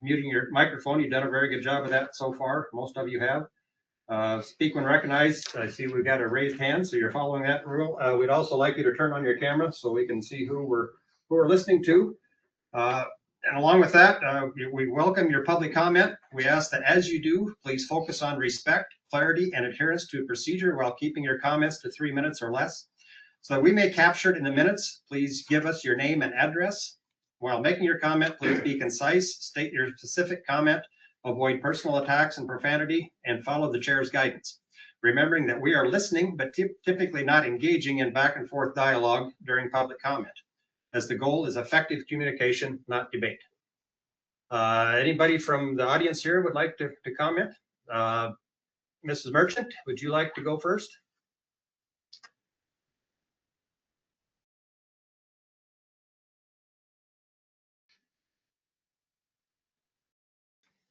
muting your microphone. You've done a very good job of that so far. Most of you have. Speak when recognized. I see we've got a raised hand, so you're following that rule. We'd also like you to turn on your camera so we can see who we're listening to. And along with that, we welcome your public comment. We ask that as you do, please focus on respect, clarity, and adherence to procedure while keeping your comments to 3 minutes or less. So that we may capture it in the minutes, please give us your name and address. While making your comment, please be concise, state your specific comment, avoid personal attacks and profanity, and follow the chair's guidance. Remembering that we are listening, but typically not engaging in back and forth dialogue during public comment, as the goal is effective communication, not debate. Anybody from the audience here would like to comment? Mrs. Merchant, would you like to go first?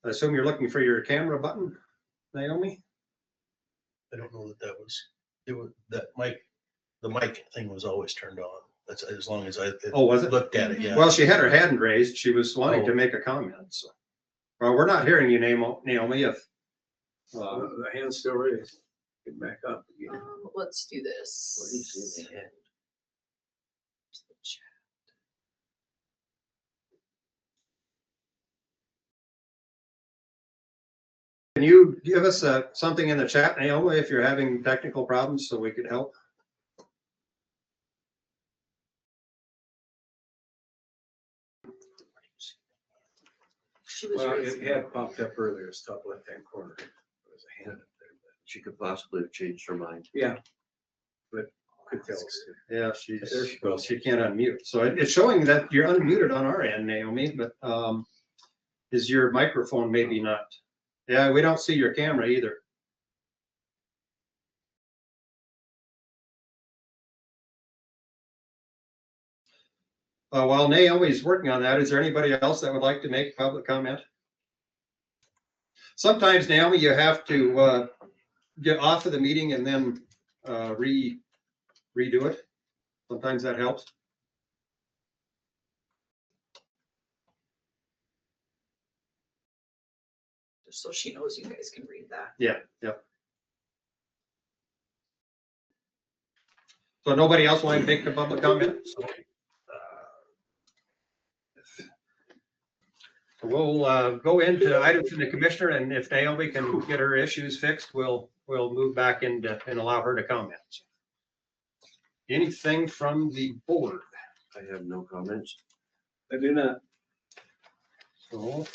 I assume you're looking for your camera button, Naomi? I don't know that the mic thing was always turned on. That's as long as I Oh, was it? looked at it, yeah. Well, she had her hand raised. She was wanting to Oh. make a comment, so. Well, we're not hearing you, Naomi, if. The hand's still raised. Get back up again. Let's do this. What do you see in the hand? Can you give us something in the chat, Naomi, if you're having technical problems so we could help? Well, it had popped up earlier, it's top left-hand corner. There was a hand up there, but She could possibly have changed her mind. yeah. But could tell us. Yeah, There she well, goes. she can't unmute. So it's showing that you're unmuted on our end, Naomi, but is your microphone maybe not? Yeah, we don't see your camera either. While Naomi's working on that, is there anybody else that would like to make public comment? Sometimes, Naomi, you have to get off of the meeting and then redo it. Sometimes that helps. Just so she knows you guys can read that. Yeah, yep. So nobody else want to make a public comment? So, we'll go into items from the commissioner, and if Naomi can get her issues fixed, we'll move back into and allow her to comment. Anything from the board? I have no comments. I do not. So,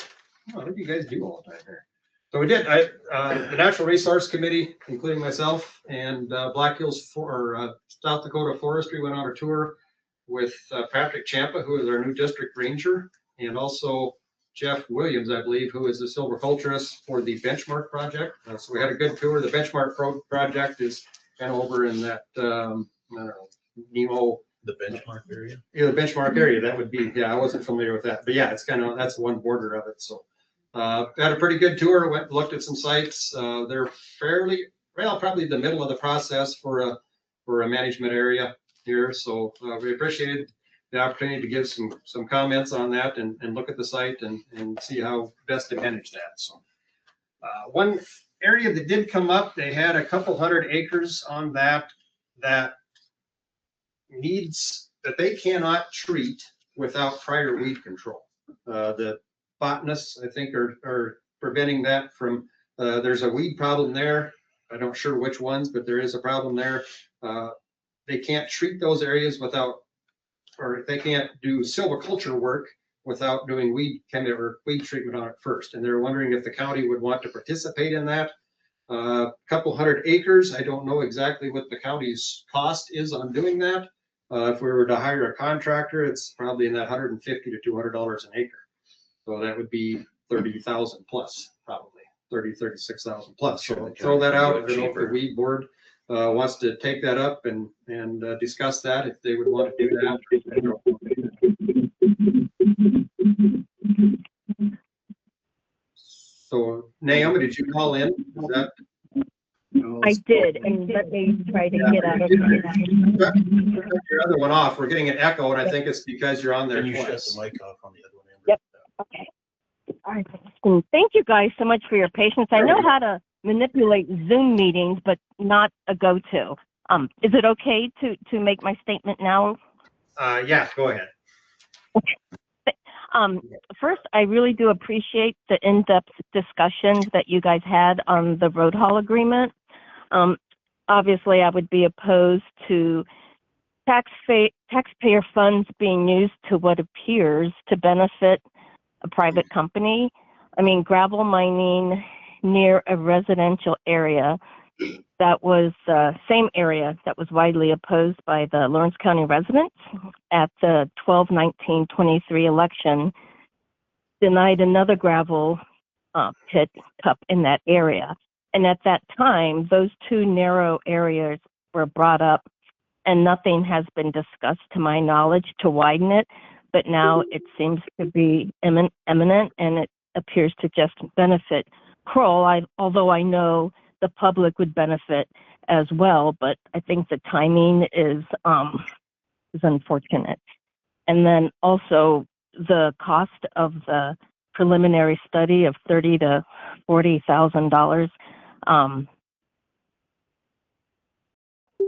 what do you guys do all the time here? So we did, the Natural Resource Committee, including myself and Black Hills South Dakota Forestry, went on a tour with Patrick Champa, who is our new district ranger, and also Jeff Williams, I believe, who is the silviculturist for the Benchmark project. So we had a good tour. The Benchmark project is kind of over in that, I don't know, Nemo. The Benchmark area? Yeah, the Benchmark area, that would be, yeah, I wasn't familiar with that, but yeah, it's kind of, that's one border of it, so. Had a pretty good tour, went, looked at some sites. They're fairly, well, probably the middle of the process for a management area here, so we appreciated the opportunity to give some comments on that and look at the site and see how best to manage that. So one area that did come up, they had a couple hundred acres on that needs that they cannot treat without prior weed control. The botanists, I think, are preventing that from, there's a weed problem there. I'm not sure which ones, but there is a problem there. They can't treat those areas without, or they can't do silviculture work without doing weed treatment on it first. And they're wondering if the county would want to participate in that. Couple hundred acres. I don't know exactly what the county's cost is on doing that. If we were to hire a contractor, it's probably in that $150 to $200 an acre. So that would be 30,000 plus, probably 36,000 plus. So throw that out. I don't know if the weed board wants to take that up and discuss that, if they would want to do that. So Naomi, did you call in? Is that? I did, and let me try to get out of your other one off. We're getting an echo, and I think it's because you're on there. Can you shut the mic off on the other one? Yep. Okay. All right. Cool. Thank you guys so much for your patience. I know how to manipulate Zoom meetings, but not a go-to. Is it okay to make my statement now? Yeah, go ahead. Okay. First, I really do appreciate the in-depth discussions that you guys had on the road haul agreement. Obviously, I would be opposed to taxpayer funds being used to what appears to benefit a private company. I mean, gravel mining near a residential area, that was the same area that was widely opposed by the Lawrence County residents at the 12/19/23 election, denied another gravel pit cup in that area. And at that time, those two narrow areas were brought up, and nothing has been discussed to my knowledge to widen it. But now it seems to be imminent, and it appears to just benefit Kroll, although I know the public would benefit as well, but I think the timing is unfortunate. And then also the cost of the preliminary study of $30,000 to $40,000.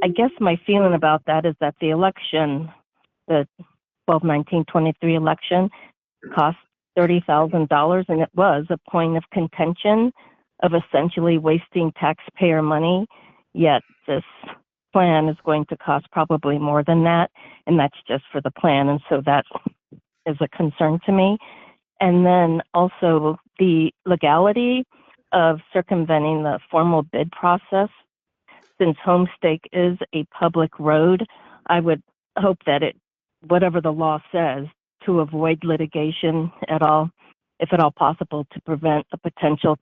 I guess my feeling about that is that the election, the 12/19/23 election, cost $30,000, and it was a point of contention of essentially wasting taxpayer money, yet this plan is going to cost probably more than that, and that's just for the plan, and so that is a concern to me. And then also the legality of circumventing the formal bid process. Since Homestake is a public road, I would hope that whatever the law says, to avoid litigation at all, if at all possible, to prevent the potential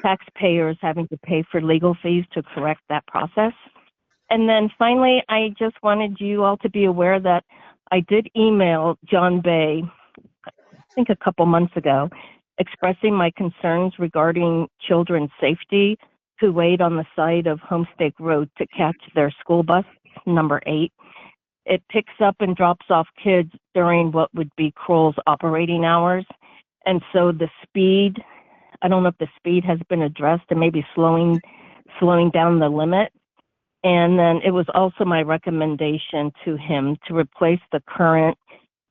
taxpayers having to pay for legal fees to correct that process. And then finally, I just wanted you all to be aware that I did email John Bay, I think a couple months ago, expressing my concerns regarding children's safety who wait on the side of Homestake Road to catch their school bus, number 8. It picks up and drops off kids during what would be Kroll's operating hours. And so the speed, I don't know if the speed has been addressed and maybe slowing down the limit. And then it was also my recommendation to him to replace the current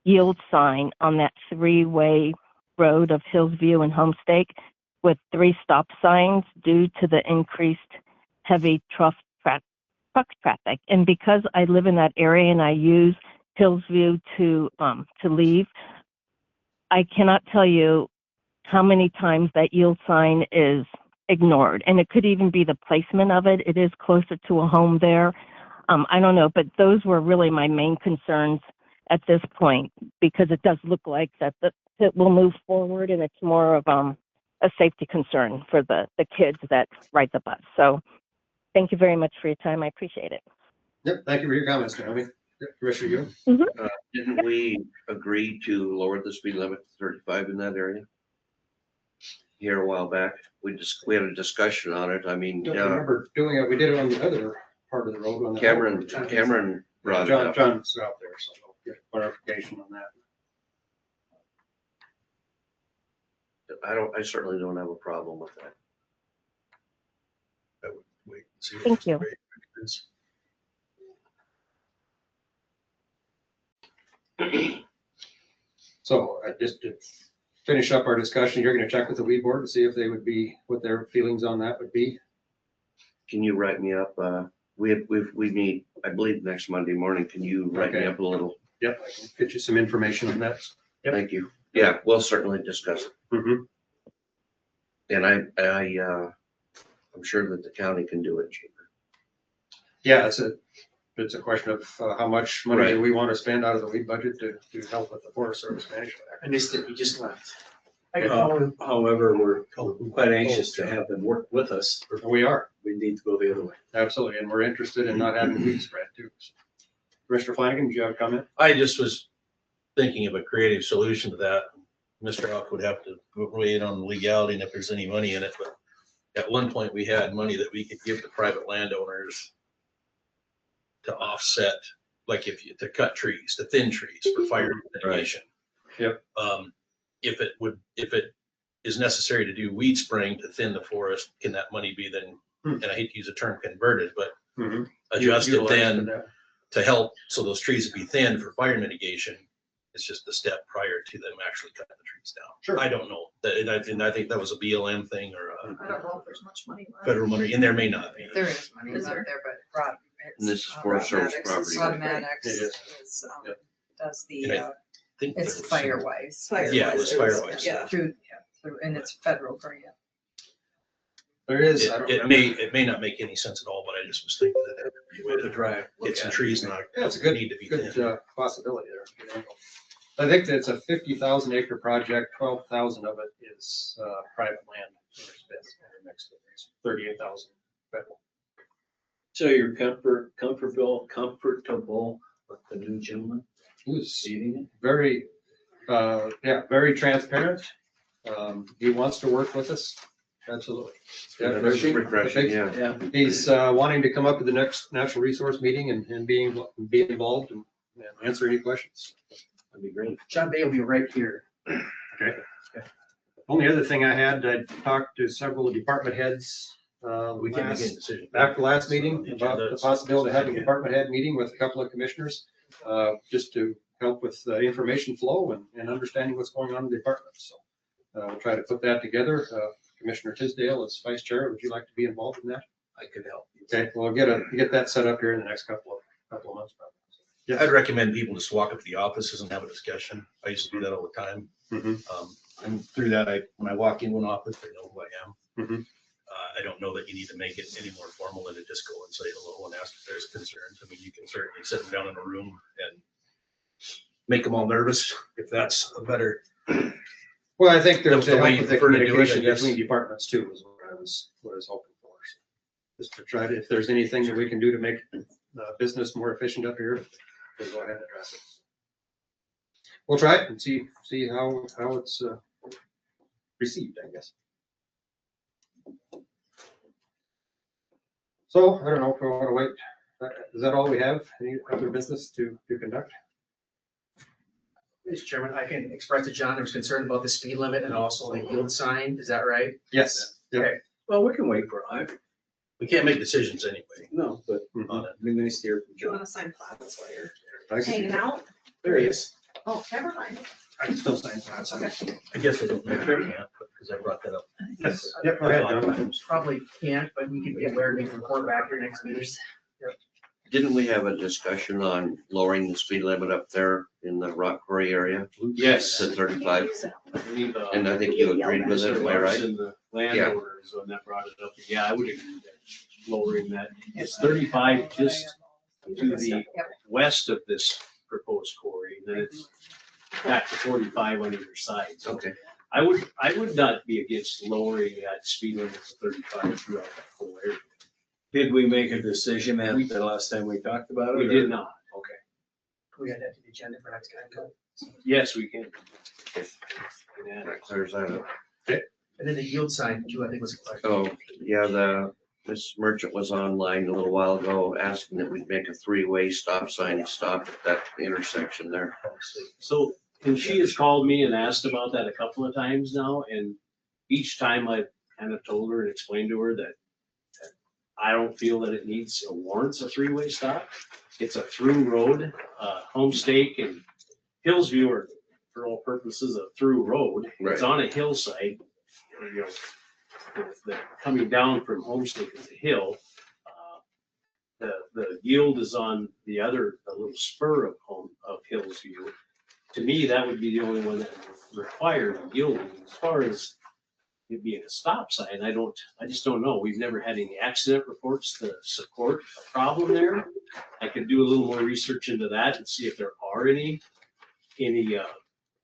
yield sign on that 3-way road of Hillsview and Homestake with 3 stop signs due to the increased heavy truck traffic. And because I live in that area and I use Hillsview to leave, I cannot tell you how many times that yield sign is ignored. And it could even be the placement of it. It is closer to a home there. I don't know, but those were really my main concerns at this point, because it does look like that it will move forward, and it's more of a safety concern for the kids that ride the bus. So thank you very much for your time. I appreciate it. Yep, thank you for your comments, Naomi. Commissioner, you? Didn't we agree to lower the speed limit to 35 in that area here a while back? We had a discussion on it. I mean, Don't remember doing it. We did it on the other part of the road. On the Cameron brought it up. John's out there. So. get clarification on that. I certainly don't have a problem with that. I would wait and see what Thank Mr. you. Ray recommends. So just to finish up our discussion, you're gonna check with the weed board to see if they would be, what their feelings on that would be. Can you write me up? We meet, I believe, next Monday morning. Can you write me Okay. up a little? Yep, I can get you some information on that. Yep. Thank you. Yeah, we'll certainly discuss it. Mhm. And I'm sure that the county can do it cheaper. Yeah, it's a question of how much money do Right. we want to spend out of the weed budget to help with the Forest Service management. I missed it, you just left. However, we're quite anxious to have them work with us. We are. We need to go the other way. Absolutely, and we're interested in not having weed spread too. Commissioner Flanagan, do you have a comment? I just was thinking of a creative solution to that. Mr. Hawk would have to weigh in on the legality and if there's any money in it, but at one point we had money that we could give to private landowners to offset, like to cut trees, to thin trees for fire mitigation. Yep. If it is necessary to do weed spraying to thin the forest, can that money be then, and I hate to use the term converted, but adjusted Utilized then for that. to help, so those trees would be thinned for fire mitigation. It's just the step prior to them actually cutting the trees down. Sure. I don't know, and I think that was a BLM thing or a I don't know if there's much money left. federal money, and there may not be. There is money Is out there? there, but Rod. And this is Forest Service property. Automatics It is. is, Yep. does And the, I think it's there was fire some- wise. Yeah, it was Firewise. Yeah, and it's federal grant. There is. I don't It remember. may not make any sense at all, but I just was thinking that that would be a way to drive. get some trees not. Yeah, it's a good, need to be good thinned. possibility there. I think that's a 50,000 acre project. 12,000 of it is private land. Next to it, it's 38,000 federal. So you're comfortable with the new gentleman? Who's Leading it? very, very transparent. He wants to work with us. Absolutely. Yeah, that's refreshing, yeah. Yeah. He's wanting to come up to the next natural resource meeting and be involved and answer any questions. That'd be great. John Bay will be right here. Okay. Only other thing I had, I talked to several department heads We can make a decision. after last meeting about the possibility of having a department head meeting with a couple of commissioners, just to help with the information flow and understanding what's going on in the department. So we'll try to put that together. Commissioner Tisdale as vice chair, would you like to be involved in that? I could help. Okay, we'll get that set up here in the next couple of months. Yes. I'd recommend people just walk up to the offices and have a discussion. I used to do that all the time. And through that, when I walk in one office, they know who I am. I don't know that you need to make it any more formal than to just go and say hello and ask if there's concerns. I mean, you can certainly sit them down in a room and make them all nervous, if that's a better. Well, I think there's the a way help you with the prefer to do it, I communication guess. between departments too, is what I was hoping for. Just to try to, if there's anything that we can do to make business more efficient up here, we'll go ahead and address it. We'll try it and see how it's received, I guess. So I don't know if we want to wait. Is that all we have? Any other business to conduct? Mr. Chairman, I can express to John, I was concerned about the speed limit and also the yield sign. Is that right? Yes. Okay. Well, we can wait for it. We can't make decisions anyway. No, but it'd be nice to hear from Do you John. want to sign plats while you're I can- hanging out? There he is. Oh, never mind. I can still sign plans. Okay. I guess I don't know if I can, because I brought that up. Yes. Yep, go ahead, John. Probably can't, but we can get Larry to report back here next meeting. Didn't we have a discussion on lowering the speed limit up there in the Rock Quarry area? Yes. To 35, We've, and I think you agreed with it, am I right? And the landowners when that brought it up. Yeah, I would agree with that, lowering that. It's 35 just to the west of this proposed quarry, and then it's back to 45 on either side. So Okay. I would not be against lowering that speed limit to 35 throughout that whole area. Did we make a decision at the last time we talked about it? We or- did not. Okay. We got that to the agenda for next time. Yes, we can. That clears that up. And then the yield sign too, I think was a question. Oh, yeah, Ms. Merchant was online a little while ago asking that we make a three-way stop sign and stop at that intersection there. So, and she has called me and asked about that a couple of times now, and each time I've kind of told her and explained to her that I don't feel that it needs or warrants a three-way stop. It's a through road, Homestake and Hillsview are, for all purposes, a through road. It's on a hillside, you know, coming down from Homestake is a hill. The yield is on the other, a little spur of Hillsview. To me, that would be the only one that requires yielding. As far as it being a stop sign, I just don't know. We've never had any accident reports to support a problem there. I could do a little more research into that and see if there are any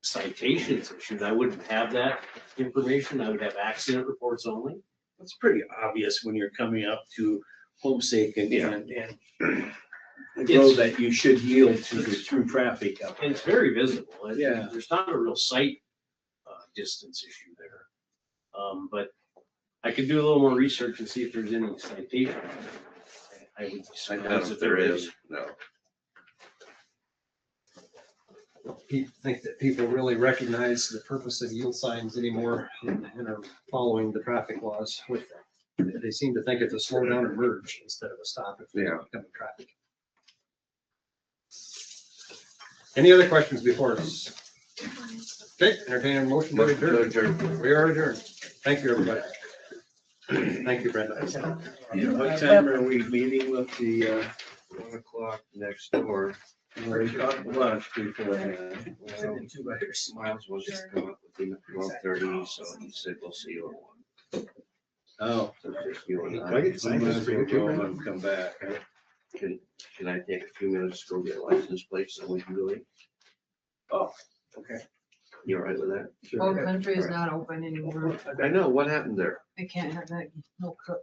citations issued. I wouldn't have that information. I would have accident reports only. It's pretty obvious when you're coming up to Homestake and the road that you should yield to through traffic up. And it's very visible. Yeah. There's not a real sight distance issue there. But I could do a little more research and see if there's any citation. I would be I doubt surprised if there is, no. You think that people really recognize the purpose of yield signs anymore and are following the traffic laws with them? They seem to think it's a slow down or merge instead of a stop if they're becoming traffic. Any other questions before us? Okay, entertain a motion to adjourn. We are adjourned. Thank you, everybody. Thank you, Brenda. What time are we meeting with the, 1 o'clock next door. lunch before that? Miles was just come up with him at 12:30, so he said we'll see you at 1. Oh. So just you and Can I get signed might this as for well you too, go Brenda? and come back. Can I take a few minutes to go get license plates and we can go in? Oh, okay. You all right with that? Old Country is not open anymore. I know, what happened there? They can't have that, no cook.